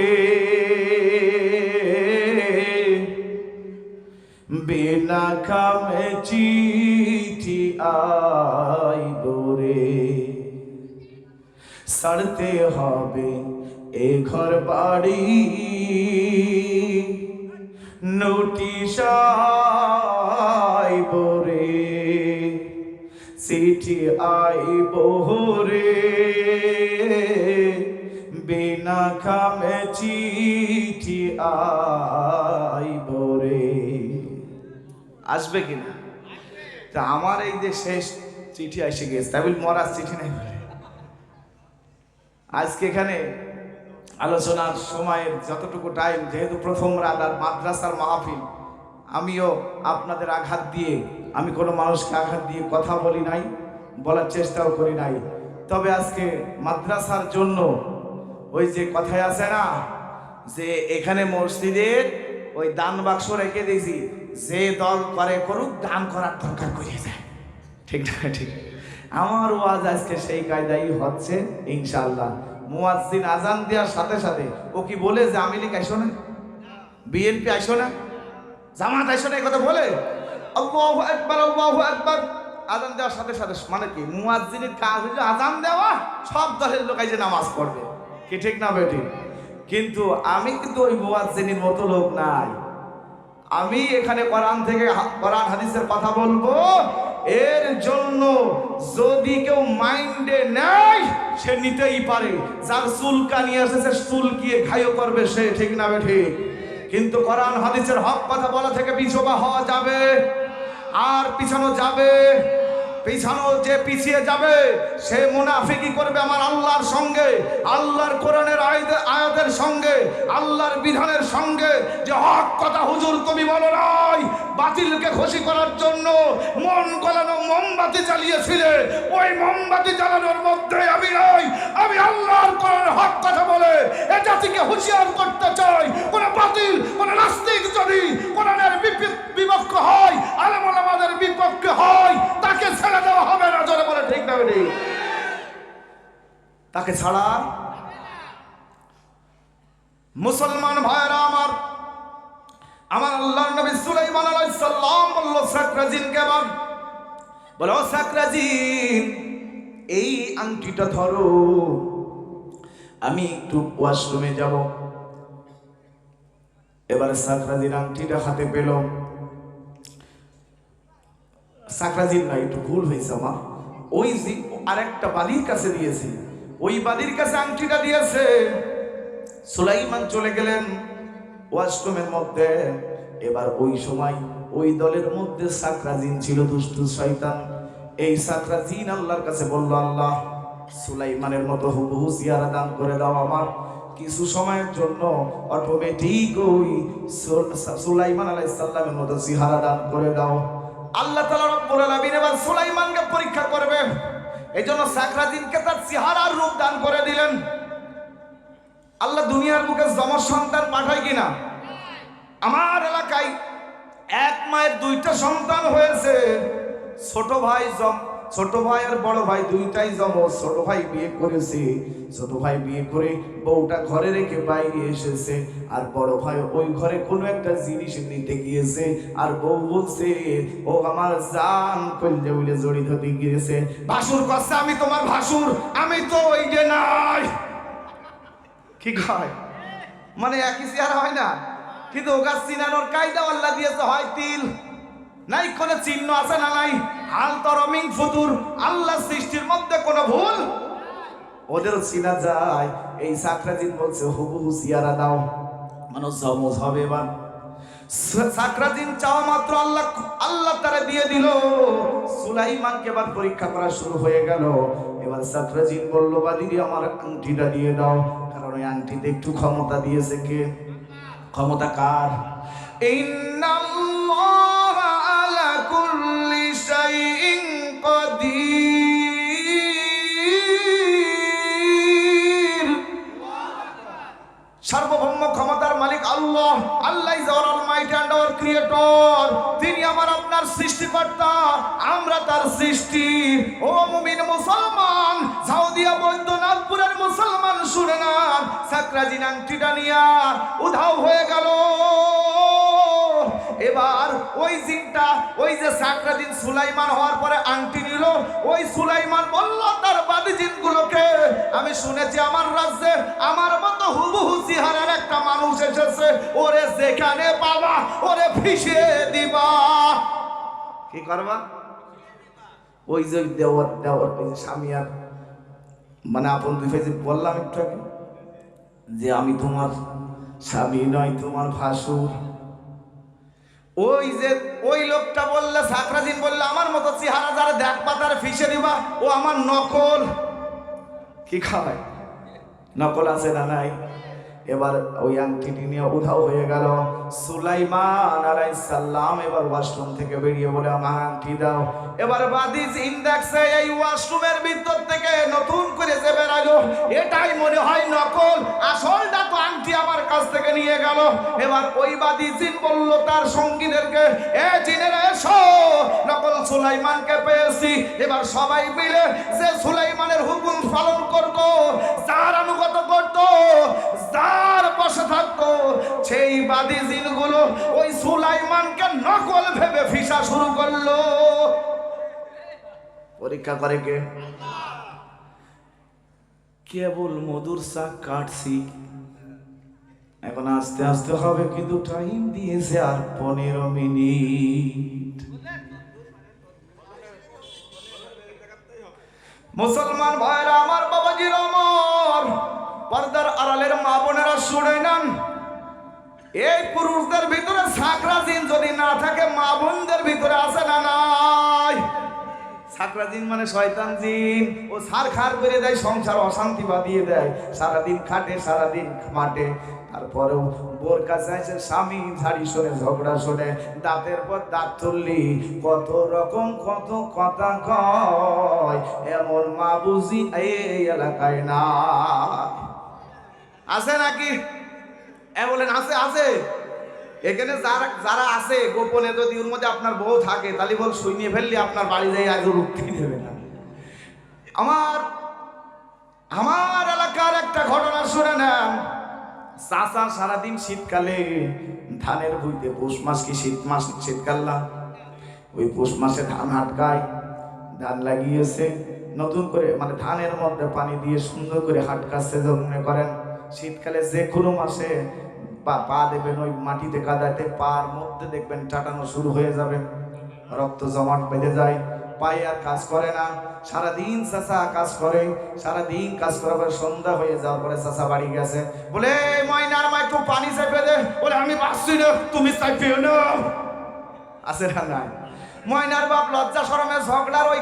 A: বিনা খামে, চিঠি আইব রে, ছাড়তে হবে এ ঘর বাড়ি, নোটিশ আইব রে, চিঠি আইব রে বিনা খামে, চিঠি আইব রে। আসবে কিনা? তা আমার এই যে শেষ চিঠি এসে গেছে, তাই বলি মরার চিঠি নাই বলে। আজকে এখানে আলোচনার সময়ের যতটুকু টাইম, যেহেতু প্রথম রাত আর মাদ্রাসার মাহফিল, আমিও আপনাদের আঘাত দিয়ে, আমি কোনো মানুষকে আঘাত দিয়ে কথা বলি নাই, বলার চেষ্টাও করি নাই। তবে আজকে মাদ্রাসার জন্য ওই যে কথায় আছে না, যে এখানে মসজিদের ওই দান বাক্স রেখে দিয়েছি, যে দল করে করুক, দান করার দরকার করে যায়, ঠিক না ঠিক? আমার ওয়াজ আজকে সেই কায়দাই হচ্ছে ইনশাআল্লাহ। মুয়াজ্জিন আজান দেওয়ার সাথে সাথে ও কি বলে যে আওয়ামী লীগ আইসো না, বিএনপি আইসো না, জামাত আইসো না, এই কথা বলে? আল্লাহু আকবার, আল্লাহু আকবার। আজান দেওয়ার সাথে সাথে মানে কি, মুয়াজ্জিনের কাজ হলো আজান দেওয়া, সব দলের লোক এসে নামাজ পড়বে, কি ঠিক না বেঠিক? কিন্তু আমি কিন্তু ওই মুয়াজ্জিনের মতো লোক নাই। আমি এখানে কোরআন থেকে কোরআন হাদিসের কথা বলবো। এর জন্য যদি কেউ মাইন্ডে নেয়, সে নিতেই পারে। যার চুলকানি এসেছে চুলকিয়ে ঘায়ও করবে সে, ঠিক না বেঠিক? কিন্তু কোরআন হাদিসের হক কথা বলা থেকে পিছপা হওয়া যাবে, আর পিছানো যাবে। পিছানো যে পিছিয়ে যাবে সে মুনাফিকি করবে আমার আল্লাহর সঙ্গে, আল্লাহর কোরআনের আয়াতের সঙ্গে, আল্লাহর বিধানের সঙ্গে। যে হক কথা হুজুর তুমি বলো নাই, বাতিলকে খুশি করার জন্য মন গলানো মোমবাতি জ্বালিয়েছিলে, ওই মোমবাতি জ্বালানোর মধ্যে আমি নাই। আমি আল্লাহর কোরআনের হক কথা বলে এ জাতিকে হুঁশিয়ার করতে চাই। কোন বাতিল, কোন নাস্তিক যদি কোরআনের বিপক্ষ হয়, আলেম ওলামাদের বিপক্ষে হয়, তাকে ছেড়ে দেওয়া হবে না, জোরে বলে ঠিক না বেঠিক? তাকে ছাড়া মুসলমান ভাইরা আমার, আমার আল্লাহর নবী সুলাইমান আলাইহিস সালাম বলল সাকরাজিনকে, বলো সাকরাজিন এই আংটিটা ধরো, আমি একটু ওয়াশরুমে যাব। এবারে সাকরাজিন আংটিটা হাতে পেল। সাকরাজিন না, একটু ভুল হয়েছে আমার। ওই আরেকটা বালির কাছে দিয়েছে, ওই বালির কাছে আংটিটা দিয়েছে। সুলাইমান চলে গেলেন ওয়াশরুমের মধ্যে। এবার ওই সময় ওই দলের মধ্যে সাকরাজিন ছিল, দুষ্টু শয়তান। এই সাকরাজিন আল্লাহর কাছে বলল, আল্লাহ সুলাইমানের মতো হুবহু চেহারা দান করে দাও আমার। কিছু সময়ের জন্য অটোমেটিক ওই সুলাইমান আলাইহিস সালামের মতো চেহারা দান করে দাও। আল্লাহ তাআলা রব্বুল আলামিন এবার সুলাইমানকে পরীক্ষা করবেন, এইজন্য সাকরাজিনকে তার চেহারার রূপ দান করে দিলেন। আল্লাহ দুনিয়ার বুকে যমজ সন্তান পাঠায় কিনা? আমার এলাকায় এক মায়ের দুইটা সন্তান হয়েছে। ছোট ভাই আর বড় ভাই দুইটাই যমজ। ছোট ভাই বিয়ে করেছে, ছোট ভাই বিয়ে করে বউটা ঘরে রেখে বাইরে এসেছে, আর বড় ভাই ওই ঘরে কোনো একটা জিনিস নিতে গিয়েছে, আর বউ বলছে ও আমার জান কইলে উইলে জড়িত হতে গিয়েছে। ভাসুর কচ্ছে আমি তোমার ভাসুর, আমি তো ওই যে নাই। কি কয়? মানে একই চেহারা হয় না, কিন্তু ওগা চিনানোর কায়দা আল্লাহ দিয়েছে। হয় তিল নাই, কোনো চিহ্ন আছে না নাই? হাল তরমিং ফুতুর, আল্লাহ সৃষ্টির মধ্যে কোনো ভুল ওদেরও চিনা যায়। এই সাকরাজিন বলছে হুবহু চেহারা দাও, মানুষ জমজ হবে। এবার সাকরাজিন চাওয়া মাত্র আল্লাহ তারা দিয়ে দিল। সুলাইমানকে এবার পরীক্ষা করা শুরু হয়ে গেল। এবার সাকরাজিন বলল, বাদিদি আমার আংটিটা দিয়ে দাও, কারণ ওই আংটিতে একটু ক্ষমতা দিয়েছে। কে? ক্ষমতা কার? ইন্নাল্লাহা আলা কুল্লি শাইইন কাদির। সার্বভৌম ক্ষমতার মালিক Allah. Allah is our almighty and our creator. তিনি আমার আপনার সৃষ্টিকর্তা, আমরা তার সৃষ্টি। ও মুমিন মুসলমান, সাউদিয়া বৈদ্যনাথপুরের মুসলমান শুনে না, সাকরাজিন আংটিটা নিয়া উধাও হয়ে গেল। এবার ওই জিনটা, ওই যে সাকরাজিন সুলাইমান হওয়ার পরে আংটি নিল, ওই সুলাইমান বলল তার বাদী জিনগুলোকে, আমি শুনেছি আমার রাজ্যে আমার মতো হুবহু চেহারার একটা মানুষ এসেছে, ওরে যেখানে পাবা ওরে ফিসিয়ে দিবা। কি করবা? ওই যে দেওয়ার ওই যে স্বামী আর মানে আপন দুই ভাই যে বললাম একটু আগে যে আমি তোমার স্বামী নয়, তোমার ভাসুর। ওই যে ওই লোকটা বললে, সাকরাজিন বললে আমার মতো চেহারা যারা দেখবা তারা ফিসে দিবা, ও আমার নকল। কি খায়? নকল আছে না নাই? এবার ওই আংটিটি নিয়ে উধাও হয়ে গেল। সুলাইমান আলাইহিস সালাম এবার ওয়াশরুম থেকে বেরিয়ে বলে, আমার আংটি দাও। এবার বাদী জিন দেখছে এই ওয়াশরুমের ভিতর থেকে নতুন করে যে বেরালো, এটাই মনে হয় নকল, আসলটা তো আংটি আমার কাছ থেকে নিয়ে গেল। এবার ওই বাদী জিন বলল তার সঙ্গীদেরকে, এ জিনেরা এসো, নকল সুলাইমানকে পেয়েছি। এবার সবাই মিলে যে সুলাইমানের হুকুম পালন করত, যার অনুগত করত, যার পাশে থাকতো, সেই বাদী জিনগুলো ওই সুলাইমানকে নকল ভেবে ফিসা শুরু করলো। পরীক্ষা করে কে? কেবল মধুর শাক কাটছি, এখন আস্তে আস্তে হবে, কিন্তু টাইম দিয়েছে আর 15 মিনিট। মুসলমান ভাইরা আমার, বাবাজির আমার, পর্দার আড়ালের মা বোনেরা শুনে নেন, এই পুরুষদের ভিতরে সাকরাজিন যদি না থাকে, মা বোনদের ভিতরে আছে না নাই? সাকরাজিন মানে শয়তান জিন। ও সার খার করে দেয়, সংসার অশান্তি বাঁধিয়ে দেয়, সারাদিন খাটে, সারাদিন মাঠে, তারপরেও বোর কাছে আছে স্বামী ঝাড়ি শোনে, ঝগড়া শোনে, দাঁতের পর দাঁত তুললি কত রকম কত কথা কয়। এমন মা বুঝি এই এলাকায় না? আছে নাকি? বলেন আছে? আছে এখানে যারা আছে গোপনে, যদি ওর মধ্যে আপনার বউ থাকে তাহলে বল শুনিয়ে ফেললি আপনার বাড়ি যাই আজ রুক্তি দেবে না। আমার এলাকার একটা ঘটনা শুনে নেন। চাচা সারাদিন শীতকালে ধানের ভুইতে, পৌষ মাস কি শীতকাল না, ওই পৌষ মাসে ধান হাটকায়, ধান লাগিয়েছে নতুন করে, মানে ধানের মধ্যে পানি দিয়ে সুন্দর করে হাটকাচ্ছে। মনে করেন শীতকালে যে কোনো মাসে পা দেবেন ওই মাটিতে কাদাতে, পার মধ্যে দেখবেন টাটানো শুরু হয়ে যাবে। রক্ত জমাট বেঁধে যায়, পায়ে আর কাজ করে না। সারাদিন চাচা কাজ করে, সারাদিন কাজ করার পরে সন্ধ্যা হয়ে যাওয়ার পরে চাচা বাড়ি গেছে, বলে ময়নার মা একটু পানি চাইপে দে। বলে আমি পাচ্ছি না, তুমি চাইপেও না। আছে না নাই? ময়নার বাপ লজ্জা শরমে ঝগড়ার ওই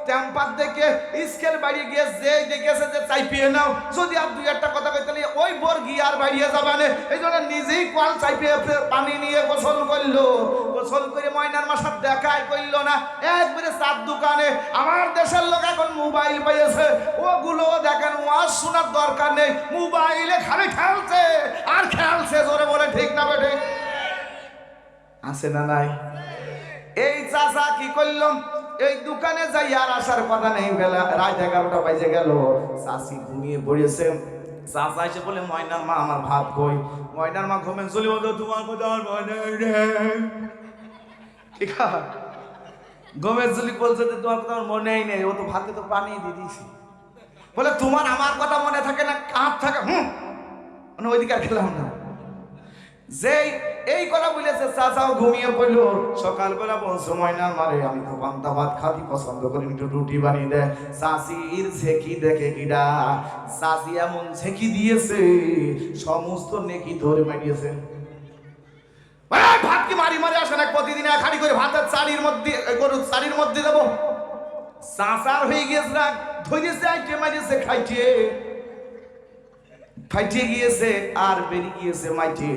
A: টেম্পার দেখে স্কেল বাড়ি গিয়ে যে দেখেছে যে চাইপিয়ে নাও, যদি আর দুই একটা কথা কইতে ওই বোর গিয়ে আর বাড়িয়ে যাবে না, এই জন্য নিজেই কল চাইপিয়ে পানি নিয়ে গোসল করলো। গোসল করে ময়নার মাসার দেখাই করলো না, একবারে চার দোকানে। আমার দেশের লোক এখন মোবাইল পেয়েছে, ওগুলো দেখেন ওয়াজ শোনার দরকার নেই, মোবাইলে খালি খেলছে আর খেলছে। জোরে বলে ঠিক না বেঠে? আছে না নাই? এই চাচা কি করলাম, এই দোকানে যাই আর আসার কথা নেই, বেলা রাত 11টা বাজে গেল। চাচি ঘুমিয়ে পড়েছে। চাচা এসে বলে ময়নার মা আমার ভাত কই? ময়নার মা ঘুমে চলে বলতো তোমার কথা আর মনে নেই। ঠিক আছে, ঘুমের চলি বলছে যে তোমার কথা আমার মনেই নেই, ও তো ভাতে তো পানি দিয়ে দিয়েছি। বলে তোমার আমার কথা মনে থাকে না, কাঁপ থাকে। মানে ওইদিকে আর খেলাম না। যেই এই কথা বলেছে চাচাও ঘুমিয়ে পড়লো। সকালবেলা বলছো ময়নার মারে আমি তো পান্তা ভাত খাতি পছন্দ করি, একটু রুটি বানিয়ে দেয়। চাচির ঝেঁকি দেখে কিডা, চাচি এমন ঝেঁকি দিয়েছে সমস্ত নেকি ধরে মারিয়েছে। ভাত কি মারি মারি আসে না, প্রতিদিন এক হাঁড়ি করে ভাতের চারির মধ্যে গরুর চারির মধ্যে দেবো। চাচার হয়ে গিয়েছে না, ধরেছে আইটে মারিয়েছে, খাইটিয়ে ফাইটে গিয়েছে আর বেরিয়ে গিয়েছে মাইটে।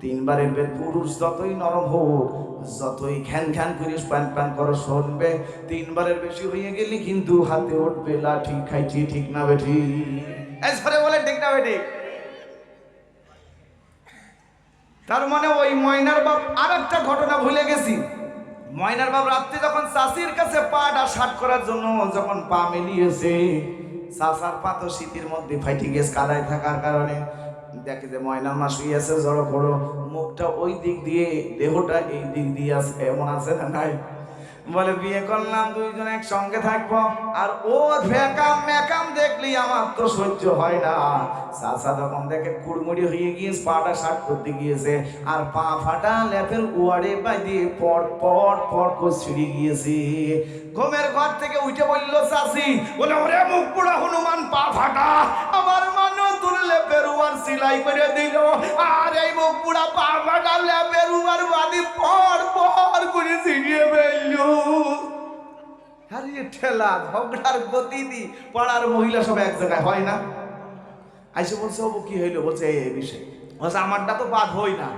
A: তিনবারের বের পুরুষ যতই নরম হোক, যতই ঘ্যান ঘ্যান করিস প্যান প্যান করো শুনবে, তিনবারের বেশি হয়ে গেলে কিন্তু হাতে উঠবে লাঠি খাইটি। ঠিক না বেঠি? এসরে বলে ঠিক না বেঠি? তার মানে ওই ময়নার বাপ আর একটা ঘটনা ভুলে গেছি। ময়নার বাপ রাত্রে যখন চাষির কাছে পাটা শাট করার জন্য যখন পা মেলিয়েছে, চাষার পা তো শীতের মধ্যে ফাইটে গেছে কাদায় থাকার কারণে। দেখে যে ময়নার মা শুয়েছে জড়ো করো, মুখটা ওই দিক দিয়ে, দেহটা এই দিক দিয়ে আছে। এমন আছে না নাই? বলে বিয়ে করলাম, দুইজন একসঙ্গে থাকবো, আর ওর ফ্যাকাম ম্যাকাম দেখলি আমার তো সহ্য হয় না। চাচা তখন দেখে কুড়মুড়ি হয়ে গিয়েছে, পাটা শাট করতে গিয়েছে, আর পা ফাটা লেপের ওয়ারে বাইরে পট পট পট করে ছিঁড়ে গিয়েছে। ঘুমের ঘর থেকে উঠে বললো চাচি, বলে ওরে মুখ পুরা হনুমান পা ফাটা, আমার মানুষ তোর লেপের ওয়ার সিলাই করে দিল, আর এই মুখ পুরা পা ফাটা লেপের ওয়ার বাদি পট পট করে ছিঁড়িয়ে ফেললো। আরে ঠেলা ঝগড়ার গতি দি পাড়ার মহিলা সব এক জায়গায় হয় না? আইসে বলছে ও কি হইলো? বলছে এই বিষয়। বলছে আমারটা তো বাদ হই না,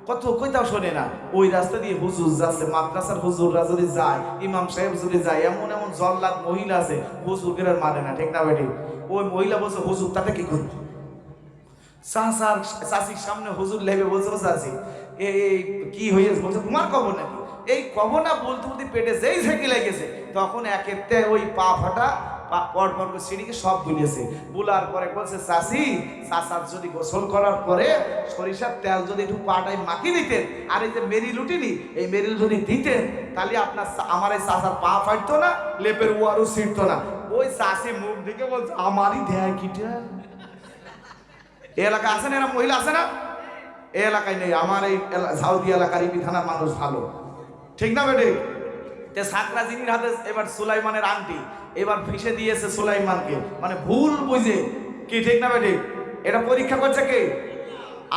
A: কত কইতাও শোনে না। ওই রাস্তা দিয়ে হুজুর যাচ্ছে, মাদ্রাসার হুজুররা যদি যায়, ইমাম সাহেব যদি যায়, এমন এমন জল্লাদ মহিলা আছে হুজুরকে আর মানে না। ঠিক না বেটি? ওই মহিলা বলছে হুজুর তাতে কি করবে? চাচির সামনে হুজুর লেগে বলছে চাচি এই কি হয়েছে? বলছে তোমার কবর নাকি? এই কবর না বলতে বলতে পেটে যেই ঝেঁকে লেগেছে, তখন একেতে ওই পা ফাটা পর পর করে সিঁড়িকে সব বুলিয়েছে। বুলার পরে বলছে চাচি, চাচার যদি গোসল করার পরে সরিষার তেল যদি একটু পাটায় মাখিয়ে দিতেন, আর এই যে মেরিল উঠিনি, এই মেরিল যদি দিতেন, তাহলে আপনার আমার এই চাচার পা ফাটতো না, লেপের ওয়ারও ছিঁড়তো না। ওই চাচি মুখ দিকে বলছে আমারই দেয় কিটা। এই এলাকা আছে না, এরা মহিলা আছে না? এই এলাকায় নেই, আমার এই ঝাউদি এলাকার ইবি থানার মানুষ ভালো। ঠিক না বেটে? তে সাকরা জিনির হাতে এবার সুলাইমানের আংটি এবার ফিসে দিয়েছে সুলাইমানকে, মানে ভুল বুঝে। কি ঠিক না বেটে? এটা পরীক্ষা করছে কে?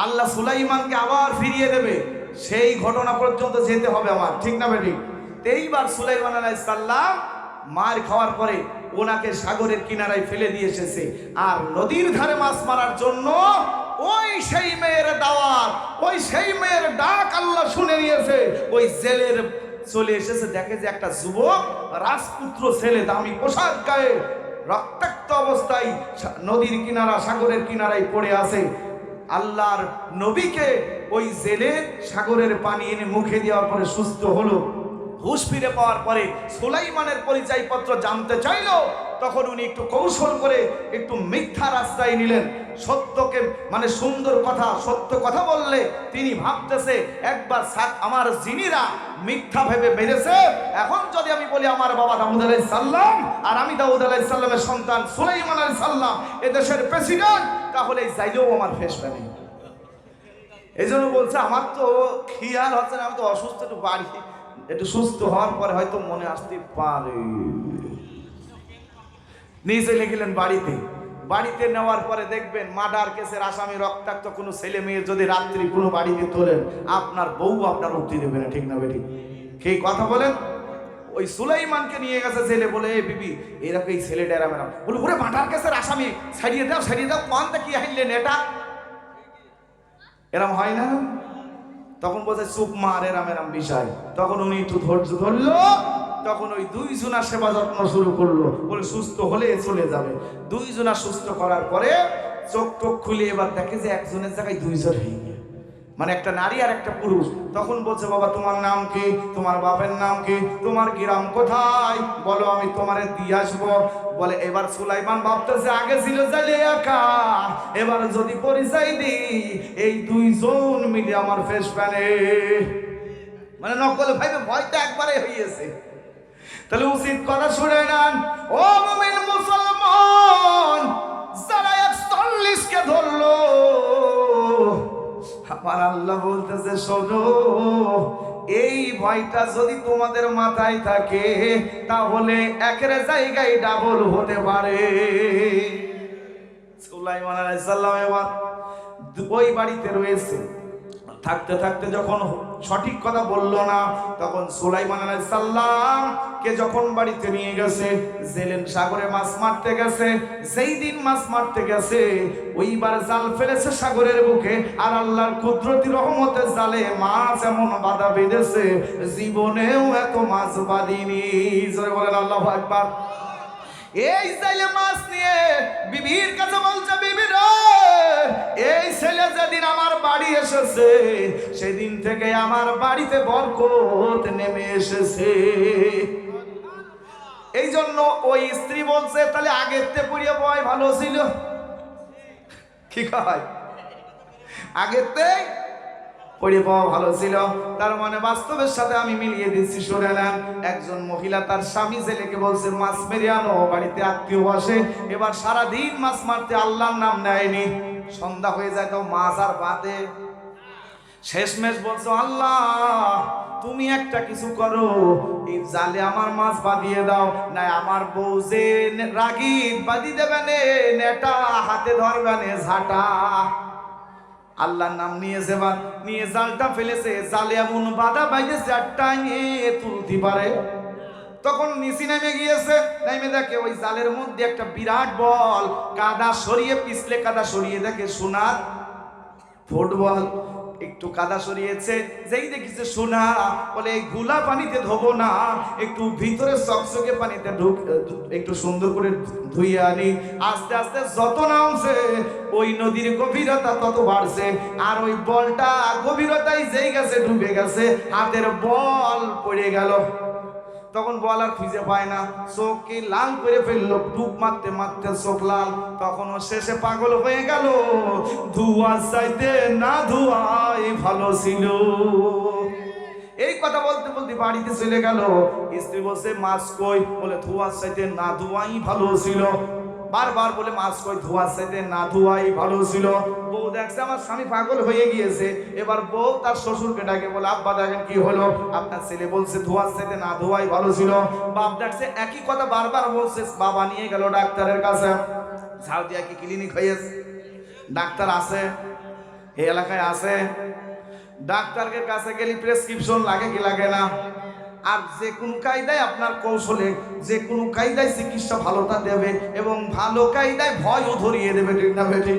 A: আল্লাহ সুলাইমানকে আবার ফিরিয়ে দেবে, সেই ঘটনা পর্যন্ত যেতে হবে আমার। ঠিক না বেটে? এইবার সুলাইমান আলাইহিস সালাম মার খাওয়ার পরে ওনাকে সাগরের কিনারায় ফেলে দিয়ে এসেছে, আর নদীর ধারে মাছ মারার জন্য ওই সেই মেয়ের দাওয়াত, ওই সেই মেয়ের ডাক আল্লাহ শুনে নিয়েছে। ওই জেলের চলে এসেছে, দেখে যে একটা যুবক রাজপুত্র ছেলে দামি পোশাক গায়ে রক্তাক্ত অবস্থায় নদীর কিনারা সাগরের কিনারায় পড়ে আছে। আল্লাহর নবীকে ওই জেলে সাগরের পানি এনে মুখে দেওয়ার পরে সুস্থ হলো। হুঁশ ফিরে পাওয়ার পরে সুলাইমানের পরিচয়পত্র জানতে চাইল, তখন উনি একটু কৌশল করে একটু মিথ্যা রাস্তায় নিলেন। সত্যকে মানে সুন্দর কথা, সত্য কথা বললে তিনি ভাবতেছে একবার আমার জিনিরা মিথ্যা ভেবে মেরেছে, এখন যদি আমি বলি আমার বাবা দাউদ আলাইহিস সালাম আর আমি দাউদ আলাইহিস সালামের সন্তান সুলাইমান আলাইহিস সালাম এদেশের প্রেসিডেন্ট, তাহলে যাইলেও আমার ফেস পাবে। এই জন্য বলছে আমার তো খেয়াল হচ্ছে না, আমি তো অসুস্থ, একটু বাড়ি একটু সুস্থ হওয়ার পরে হয়তো মনে আসতে পারে। নিয়ে চলে গেলেন বাড়িতে। বাড়িতে নেওয়ার পরে দেখবেন মার্ডার কেসের আসামি রক্তাক্ত কোনো ছেলে মেয়ে যদি রাত্রি কোনো বাড়িতে তোলেন, আপনার বউ আপনার উঠতে দেবে না, ঠিক না বেঠিক? কে কথা বলেন? ওই সুলাইমানকে নিয়ে গেছে ছেলে, বলে এ বিবি এরকম এই ছেলেটা এরা মেরা বলে ওরে মার্ডার কেসের আসামি, ছাড়িয়ে দাও ছাড়িয়ে দাও, কোনটা কি আইলেন এটা, এরম হয় না? তখন বলছে চুপ মার, এরম বিষয়। তখন উনি একটু ধৈর্য ধরলো, তখন ওই দুইজনা সেবা যত্ন শুরু করলো, বলে সুস্থ হলে চলে যাবে। দুইজনা সুস্থ করার পরে চোখ টোক খুলে এবার দেখে যে একজনের জায়গায় দুইজন হয়ে গেছে, মানে একটা নারী আর একটা পুরুষ। তখন বলছে বাবা তোমার নাম কি, তোমার বাপের নাম কি, তোমার গ্রাম কোথায়, বলো আমি তোমারে দিয়ে আসবো। বলে এবার সুলাইমান ভাবতেছে আগে ছিল জালে একা, এবার যদি পরিচয় দিই এই দুইজন মিলে আমার ফেস প্যানে, মানে নকল ভাইবে ভয়টা একবারে হইয়েছে। তাহলে উচিত কথা শুনে নেন ও মুমিন মুসলমান, যারা ৪১ কে ধরলো, আমার আল্লাহ বলতেছে শোনো, এই ভয়টা যদি তোমাদের মাথায় থাকে তাহলে একের জায়গায় ডাবল হতে পারে। সুলাইমান আলাইহিস সালাম এবার ওই বাড়িতে রয়েছে, থাকতে থাকতে যখন সঠিক কথা বললো না, তখন সুলাইমান আলাইহিস সালাম কে যখন বাড়িতে নিয়ে গেছে, জেলেন সাগরে মাছ মারতে গেছে, সেই দিন মাছ মারতে গেছে ওইবার জাল ফেলেছে সাগরের বুকে, আর আল্লাহর কুদরতি রহমতে জালে মাছ এমন বাধা বেঁধেছে জীবনেও এত মাছ বাঁধিনি। জোরে বলেন আল্লাহু আকবার। এই ছেলে মাছ নিয়ে বিবির কাছে বলছে, বিবি রে এই ছেলে যেদিন আমার বাড়ি এসেছে সেদিন থেকে আমার বাড়িতে বরকত নেমে এসেছে। এই জন্য ওই স্ত্রী বলছে তাহলে আগের তে পড়িয়ে বয় ভালো ছিল, কি কয় আগের তে পড়ে পাওয়া ভালো ছিল। তার মানে বাস্তবের সাথে আমি মিলিয়ে দিচ্ছি, শুনে নেন। একজন মহিলা তার স্বামী ছেলেকে বলছে মাছ মেরে আনো, বাড়িতে আত্মীয় আসে। এবার সারাদিন মাছ মারতে আল্লাহর নাম নেয়নি, সন্ধ্যা হয়ে যায় তো মাছ আর বাদে। শেষমেশ বলছো আল্লাহ তুমি একটা কিছু করো, এই জালে আমার মাছ বাঁধিয়ে দাও, না আমার বউ যে রাগি বাঁধি দেবে নেটা হাতে ধরবে ঝাঁটা। আল্লাহর নাম নিয়েছে, এবার নিয়ে জালটা ফেলেছে, জালে এমন বাধা বাইতেছে আর টাইমে তুলতে পারে। তখন নিচে নেমে গিয়েছে, নেমে দেখে ওই জালের মধ্যে একটা বিরাট বল, কাদা সরিয়ে পিছলে কাদা সরিয়ে দেখে সোনার ফুটবল। একটু কাদা সরিয়েছে, যেই দেখেছে সোনা, বলে এই গুলা পানিতে ধোবো না, একটু ভিতরে চকচকে পানিতে একটু সুন্দর করে ধুইয়ে আনি। আস্তে আস্তে যত নামছে ওই নদীর গভীরতা তত বাড়ছে, আর ওই বলটা গভীরতায় যেই গেছে ডুবে গেছে, হাতের বল পড়ে গেল। তখন বল আর খুঁজে পায় না, চোখকে লাল করে ফেললো, ডুব মারতে মারতে চোখ লাল। তখন ও শেষে পাগল হয়ে গেল, ধোঁয়া চাইতে না ধোঁয়াই ভালো ছিল। এই কথা বলতে বলতে বাড়িতে চলে গেল। স্ত্রী বলছে মাছ কই, বলে ধোঁয়া চাইতে না ধোঁয়াই ভালো ছিল। বারবার বলে মাছ কই, ধোঁয়া চাইতে না ধোঁয়াই ভালো ছিল। বউ দেখছে আমার স্বামী পাগল হয়ে গিয়েছে, এবার বউ তার শ্বশুরকে ডাকে, বলে আব্বা দেখেন কি হলো, আপনার ছেলে বলছে ধোঁয়া চাইতে না ধোঁয়াই ভালো ছিল। বাপ দেখছে একই কথা বারবার বলছে, বাবা নিয়ে গেল ডাক্তারের কাছে। ঝাউ দিয়া কি ক্লিনিক হয়েছে, ডাক্তার আছে এই এলাকায় আছে, ডাক্তারের কাছে গেলে প্রেসক্রিপশন লাগে কি লাগে না, আর যে কোনো কায়দায় আপনার কৌশলে যে কোনো কায়দায় চিকিৎসা ভালোটা দেবে এবং ভালো কায়দায় ভয়ও ধরিয়ে দেবে, ঠিক না বেঠিক?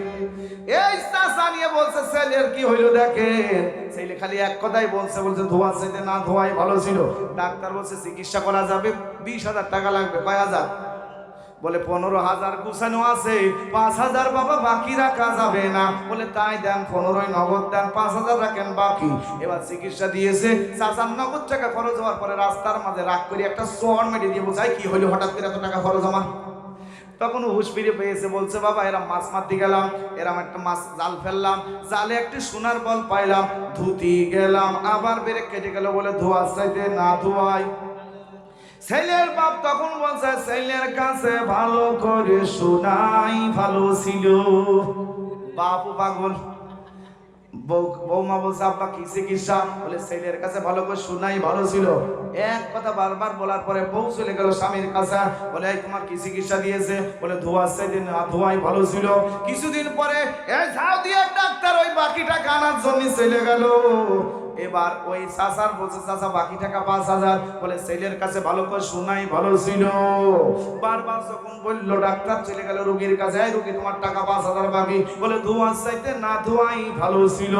A: এই চাচা নিয়ে বলছে ছেলের কি হইলো দেখেন, ছেলে খালি এক কথাই বলছে, ধোঁয়া চাইতে না ধোঁয়াই ভালো ছিল। ডাক্তার বলছে চিকিৎসা করা যাবে, 20,000 টাকা লাগবে। কয় হাজার? বলে 15,000 গুছানো আছে, 5,000 বাবা বাকি রাখা যাবে না। বলে তাই দেন, 15 নগদ দেন, 5,000 রাখেন বাকি। এবার চিকিৎসা দিয়েছে, চাচার নগদ টাকা খরচ হওয়ার পরে রাস্তার মাঝে রাগ করে একটা চর মেরে দিয়ে বোঝায় কি হইলো হঠাৎ করে এত টাকা খরচ আমার। তখন হুশ ফিরে পেয়েছে, বলছে বাবা এরা মাছ মারতে গেলাম, এরম একটা মাছ জাল ফেললাম, জালে একটি সোনার বল পাইলাম, ধুতি গেলাম, আবার ব্রেক কেটে গেল, বলে ধোয়া চাইতে না ধোয়াই। ছেলের বাপ তখন বলছে ছেলের কাছে ভালো করে শোনাই ভালো ছিল। বাপ পাগল, বৌমা বলছে আব্বা কি চিকিৎসা? বলে ছেলের কাছে ভালো করে শোনাই ভালো ছিল। এক কথা বারবার বলার পরে বউ চলে গেল স্বামীর কাছে, বলে এই তোমার কি চিকিৎসা দিয়েছে? বলে ধোঁয়ার চাইতে না ধোঁয়াই ভালো ছিল। কিছুদিন পরে এই ঝাউ দিয়ে ডাক্তার ওই বাকি টাকা আনার জন্য চলে গেল। এবার ওই চাচার বলছে চাচা বাকি টাকা 5,000। বলে ছেলের কাছে ভালো করে শোনাই ভালো ছিল। বারবার যখন বললো ডাক্তার চলে গেল রোগীর কাছে, এই রোগী তোমার টাকা 5,000 বাকি। বলে ধোঁয়ার চাইতে না ধোঁয়াই ভালো ছিল।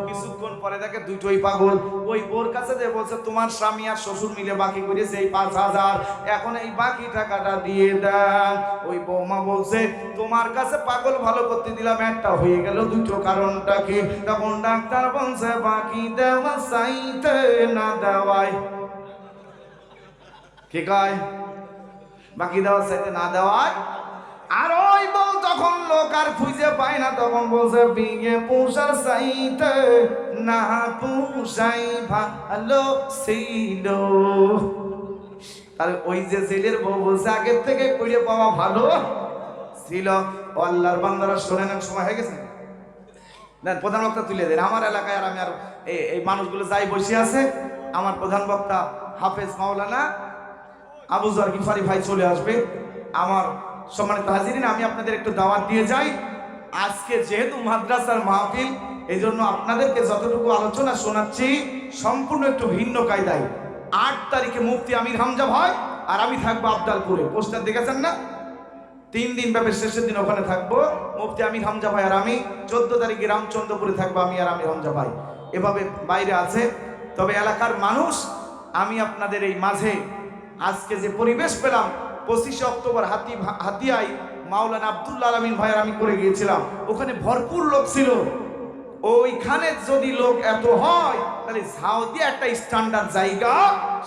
A: কিছুক্ষণ পরে দেখে দুটোই পাগল। ওই বোর কাছে যে বলছে তোমার স্বামী আর শ্বশুর মিলে বাকি করেছে এই 5,000, এখন এই বাকি টাকাটা দিয়ে দেন। ওই বৌমা বলছে তোমার কাছে পাগল ভালো করতে দিলাম, একটা হয়ে গেল দুটো, কারণটা কি? তখন ডাক্তার বলছে বাকি দেওয়া চাইতে না দেওয়াই। কি কয়? বাকি দেওয়া চাইতে না দেওয়াই। আর ওই বউ তখন লোক আর খুঁজে পায় না, তখন বলছে বিয়ে পোষার চাইতে না পোষাই ভালো ছিল। তাহলে ওই যে জেলের বউ বলছে আগের থেকে করে পাওয়া ভালো ছিল। আল্লাহর বান্দারা শোনেন, সময় হয়ে গেছে দেন প্রধান বক্তা তুলে দেন। আমার এলাকায় আর আমি আর এই মানুষগুলো যাই বসে আছে, আমার প্রধান বক্তা হাফেজ মাওলানা আবু যর গিফারি ভাই চলে আসবে। আমার সম্মানিত হাজিরিন, আমি আপনাদের একটু দাওয়াত দিয়ে যাই। আজকে যেহেতু মাদ্রাসার মাহফিল, এই জন্য আপনাদেরকে যতটুকু আলোচনা শোনাচ্ছি সম্পূর্ণ একটু ভিন্ন কায়দায়। 8 তারিখে মুফতি আমির হামজা ভাই আর আমি থাকবো আবদালপুরে, পোস্টার দেখেছেন না? 3 দিন ব্যাপী শেষের দিন ওখানে থাকবো মুফতি আমির হামজা ভাই আর আমি। 14 তারিখে রামচন্দ্রপুরে থাকবো আমি আর আমির হামজা ভাই। এভাবে বাইরে আছে। তবে এলাকার মানুষ, আমি আপনাদের এই মাঝে আজকে যে পরিবেশ পেলাম, 25 অক্টোবর হাতিয়ায় মাওলানা আব্দুল্লাহ আলামিন ভাইয়ের আমি করে গিয়েছিলাম, ওখানে ভরপুর লোক ছিল। ওইখানে যদি লোক এত হয় তাহলে সাউদি একটা স্ট্যান্ডার্ড জায়গা,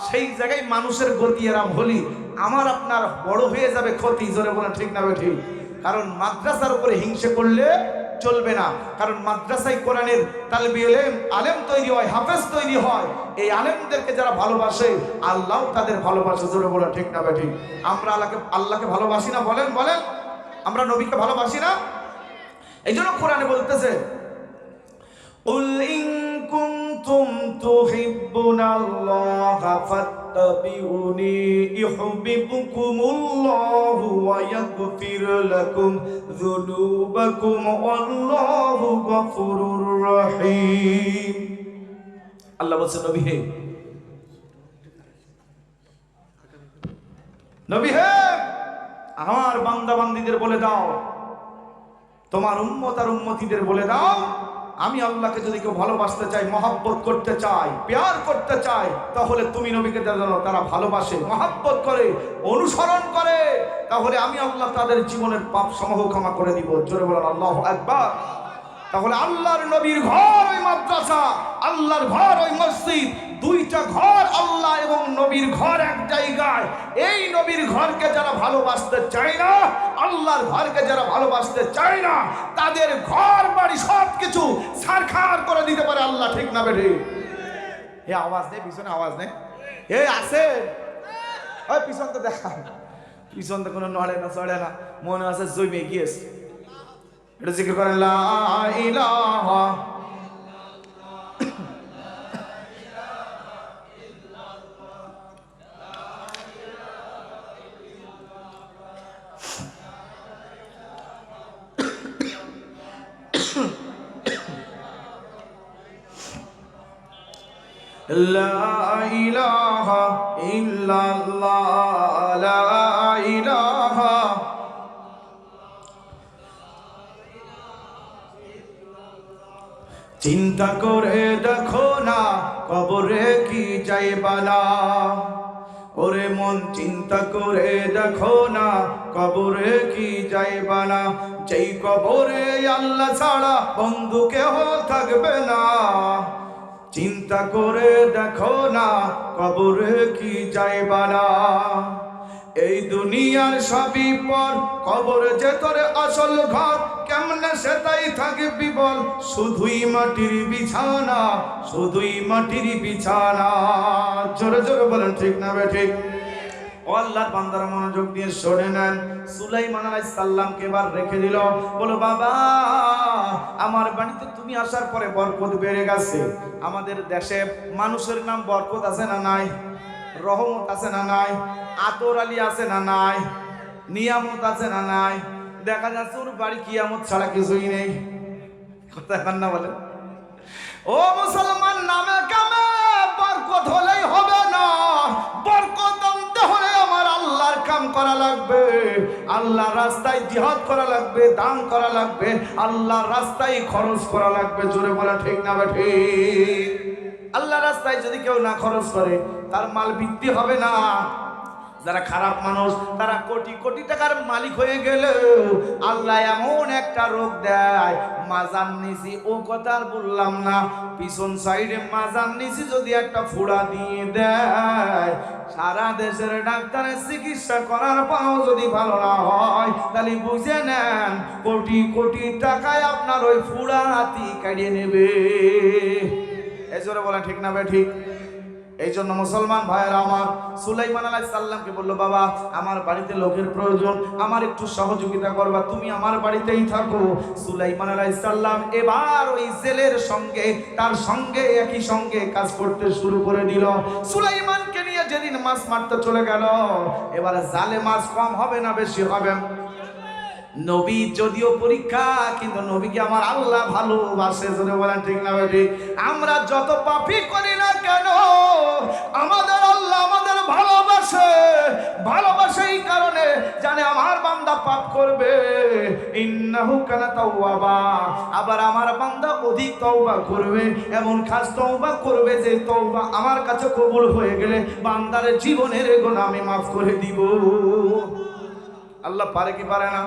A: সেই জায়গায় মানুষের গতি এরাম হলি আমার আপনার বড় হয়ে যাবে ক্ষতি। জোরে বলা ঠিক না ঠিক? কারণ মাদ্রাসার উপরে হিংসে করলে চলবে না। কারণ মাদ্রাসায় কোরআনের তালবি আলেম তৈরি হয়, হাফেজ তৈরি হয়। এই আলেমদেরকে যারা ভালোবাসে আল্লাহ তাদের ভালোবাসে। জোরে বলা ঠিক না ঠিক? আমরা আল্লাহকে ভালোবাসি না? বলেন বলেন, আমরা নবীকে ভালোবাসি না? এই জন্য কোরআনে বলতেছে قل إن كنتم تحبون الله فاتبعوني يحببكم الله ويغفر لكم ذنوبكم والله غفور رحيم। আল্লাহ বলছে নবী হে, নবী হে, আমার বান্দা বান্দীদের বলে দাও, তোমার উম্মত আর উম্মতিদের বলে দাও, আমি আল্লাহকে যদি কেউ ভালোবাসতে চাই, মহব্বত করতে চাই, প্যার করতে চাই, তাহলে তুমি নবীকে জানো তারা ভালোবাসে, মহব্বত করে, অনুসরণ করে, তাহলে আমি আল্লাহ তাদের জীবনের পাপ সমূহ ক্ষমা করে দিব। জোরে বলেন আল্লাহু আকবার। তাহলে আল্লাহর নবীর ঘর ওই মাদ্রাসা, আল্লাহর ঘর ওই মসজিদ, দুইটা ঘর, আল্লাহ এবং নবীর ঘর এক জায়গায়। এই নবীর ঘরকে যারা ভালোবাসতে চায় না, আল্লাহর ঘরকে যারা ভালোবাসতে চায় না, তাদের ঘর বাড়ি সব কিছু ছারখার করে দিতে পারে আল্লাহ। ঠিক না বেঠি? এ আওয়াজ নেই, পিছনে আওয়াজ নেই। এ আছে ওই পিছন তো দেখা, পিছন তো কোনো নড়ে না চড়ে না, মনে আছে জমে গিয়েছে। এটা জিকির করেন লা ইলাহা লা ইলাহা ইল্লাল্লাহ, লা ইলাহা। চিন্তা করে দেখো না কবরে কি যাইবা না, ওরে মন চিন্তা করে দেখো না কবরে কি যাইবা না, যেই কবরে আল্লাহ ছাড়া বন্ধু কেহ থাকবে না। চিন্তা করে দেখো না কবরে কি যাইবা না, এই দুনিয়ার সবই পর, কবর যে তোর আসল ঘর, কেমনে সেটাই থাকে বিবল, শুধুই মাটির বিছানা, শুধুই মাটির বিছানা। জোরে জোরে বলেন ঠিক না বে ঠিক? ও আল্লাহর বান্দারা মনোযোগ দিয়ে শুনে নেন। সুলাইমান আলাইহিস সালামকে এবার রেখে দিল, বলো বাবা আমার বাড়িতে তুমি আসার পরে বরকত বেড়ে গেছে। আমাদের দেশে মানুষের নাম বরকত আছে না নাই? রহমত আছে না নাই? আতর আলী আছে না নাই? নিয়ামত আছে না নাই? দেখা যাচ্ছে ওর বাড়ি কিয়ামত ছাড়া কিছুই নেই। কথা এখন না বলে ও মুসলমান, নামে কামে বরকত হলেই হবে না, বরকত আনতে হলে আমার আল্লাহর কাম করা লাগবে, আল্লাহর রাস্তায় জিহাদ করা লাগবে, দান করা লাগবে, আল্লাহর রাস্তায় খরচ করা লাগবে। জোরে বলা ঠিক না ঠিক? আল্লাহর রাস্তায় যদি কেউ না খরচ করে তার মাল বৃদ্ধি হবে না। যারা খারাপ মানুষ তারা কোটি কোটি টাকার মালিক হয়ে গেলেও আল্লাহ এমন একটা রোগ দেয়, মাজার নিচে, ও কথা আর বললাম না, পিছন সাইডে মাজার নিচে যদি একটা ফোড়া দিয়ে দেয়, সারা দেশের ডাক্তারের চিকিৎসা করার পরও যদি ভালো না হয় তাহলে বুঝে নেন কোটি কোটি টাকায় আপনার ওই ফোড়াটি কাটিয়ে নেবে। এই জোরে বলা ঠিক না ভাই ঠিক? এই জন্য মুসলমান ভাইয়েরা আমার, সুলাইমান আলাইহিস সালামকে বলল বাবা আমার বাড়িতে লোকের প্রয়োজন, আমার একটু সহযোগিতা করবা, তুমি আমার বাড়িতেই থাকো। সুলাইমান আলাইহিস সালাম এবার ওই জেলের সঙ্গে তার সঙ্গে একই সঙ্গে কাজ করতে শুরু করে দিল। সুলাইমানকে নিয়ে যেদিন মাছ মারতে চলে গেল, এবার জালে মাছ কম হবে না বেশি হবে? নবী যদিও পরীক্ষা, কিন্তু নবীকে আমার আল্লাহ ভালোবাসে। যদি বলেন ঠিক না ভাই? আমরা যত পাপই করি না কেন আমাদের আল্লাহ আমাদের ভালোবাসে, ভালোবাসে এই কারণে জানে আমার বান্দা পাপ করবে, ইন্নাহু কানা তাওয়াবা, আবার আমার বান্দা অধিক তওবা করবে, এমন খাস তওবা করবে যে তওবা আমার কাছে কবুল হয়ে গেলে বান্দার জীবনের গুনাহ আমি মাফ করে দিব। আল্লাহ পারে কি পারে না?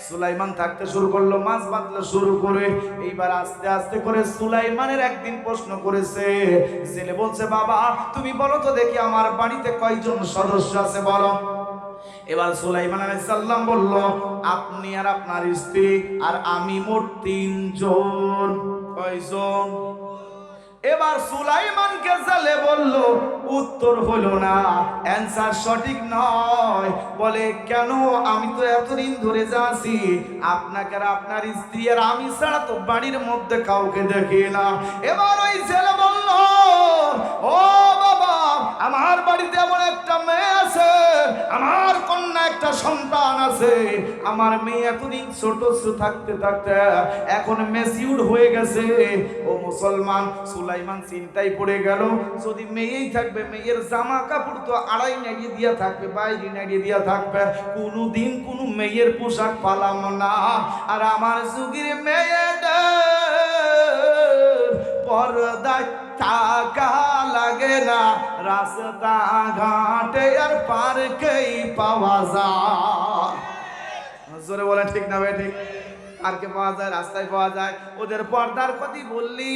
A: সুলাইমান থাকতে শুরু করলো, মাছ বাঁধতে শুরু করে। এইবার আস্তে আস্তে করে সুলাইমানের একদিন প্রশ্ন করেছে, ছেলে বলছে বাবা তুমি বলো তো দেখি আমার বাড়িতে কয়জন সদস্য আছে বলো। এবার সুলাইমান আলাইহিস সালাম বলল আপনি আর আপনার স্ত্রী আর আমি মোট 3 জন। কয়জন? এবার সুলাইমানকে জালে বলল, উত্তর হলো না, অ্যানসার সঠিক নয়। বলে কেন? আমি তো এতদিন ধরে যাচ্ছি আপনাকে আর আপনার স্ত্রী আর আমি ছাড়া তো বাড়ির মধ্যে কাউকে দেখি না। এবার ওই ছেলে বলল, ও বাবা আমার বাড়িতে এমন একটা মেয়ে আছে, আমার কন্যা একটা সন্তান আছে, আমার মেয়ে এতদিন ছোট থাকতে থাকতে এখন ম্যাচিউর হয়ে গেছে। ও মুসলমান, সুলাইমান চিন্তায় পড়ে গেল, যদি মেয়েই থাকবে মেয়ের জামা কাপড় তো আড়াই নাড়িয়ে দিয়া থাকবে, বাইরে নাড়িয়ে দিয়া থাকবে, কোনোদিন কোনো মেয়ের পোশাক পালাম না। আর আমার যুগের মেয়েদের পর্দায় টাকা লাগে না, রাস্তা ঘাটে আর পার্কেই পাওয়া যায়। জোরে বলে ঠিক না ভাই ঠিক? পার্কে পাওয়া যায়, রাস্তায় পাওয়া যায়। ওদের পর্দার কথা বললি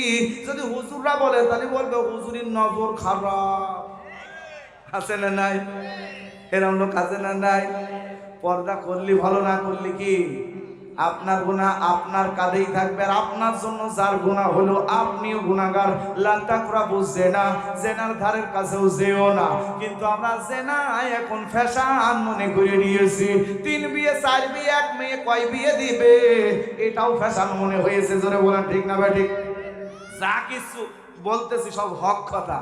A: যদি হুজুররা বলে তাহলে বলবে হুজুরির নজর খারাপ। আছে না নাই? এরকম লোক আছে না নাই? পর্দা করলি ভালো, না করলি কি আপনার গুনাহ আপনার কাঁধেই থাকবে, আর আপনার জন্য যার গুনাহ হলো আপনিও গুনাহগার। লান্তা করা বুঝছে না, জেনার ধারের কাছেও যেও না। কিন্তু আমরা জেনা এখন ফ্যাশন মনে করে নিয়েছি, 3 বিয়ে 4 বিয়ে, 1 মেয়ে কয় বিয়ে দিবে এটাও ফ্যাশন মনে হয়েছে। জোরে বলেন ঠিক না ভাই ঠিক? যা কিছু বলতেছি সব হক কথা,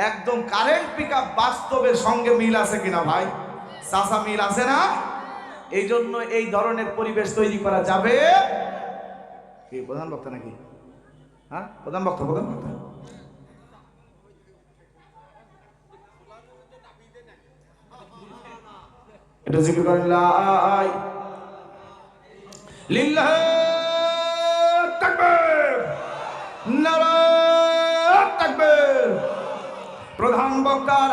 A: একদম কারেন্ট পিকআপ বাস্তবের সঙ্গে মিল আছে কিনা ভাই? চাচা মিল আছে না? এই জন্য এই ধরনের পরিবেশ তৈরি করা যাবে। কি প্রধান বক্তা নাকি? হ্যাঁ প্রধান বক্তা, প্রধান বক্তা। এটা জিকির করেন লা লিল্লাহ তাকবীর, নারায়ে তাকবীর। প্রধান বক্তার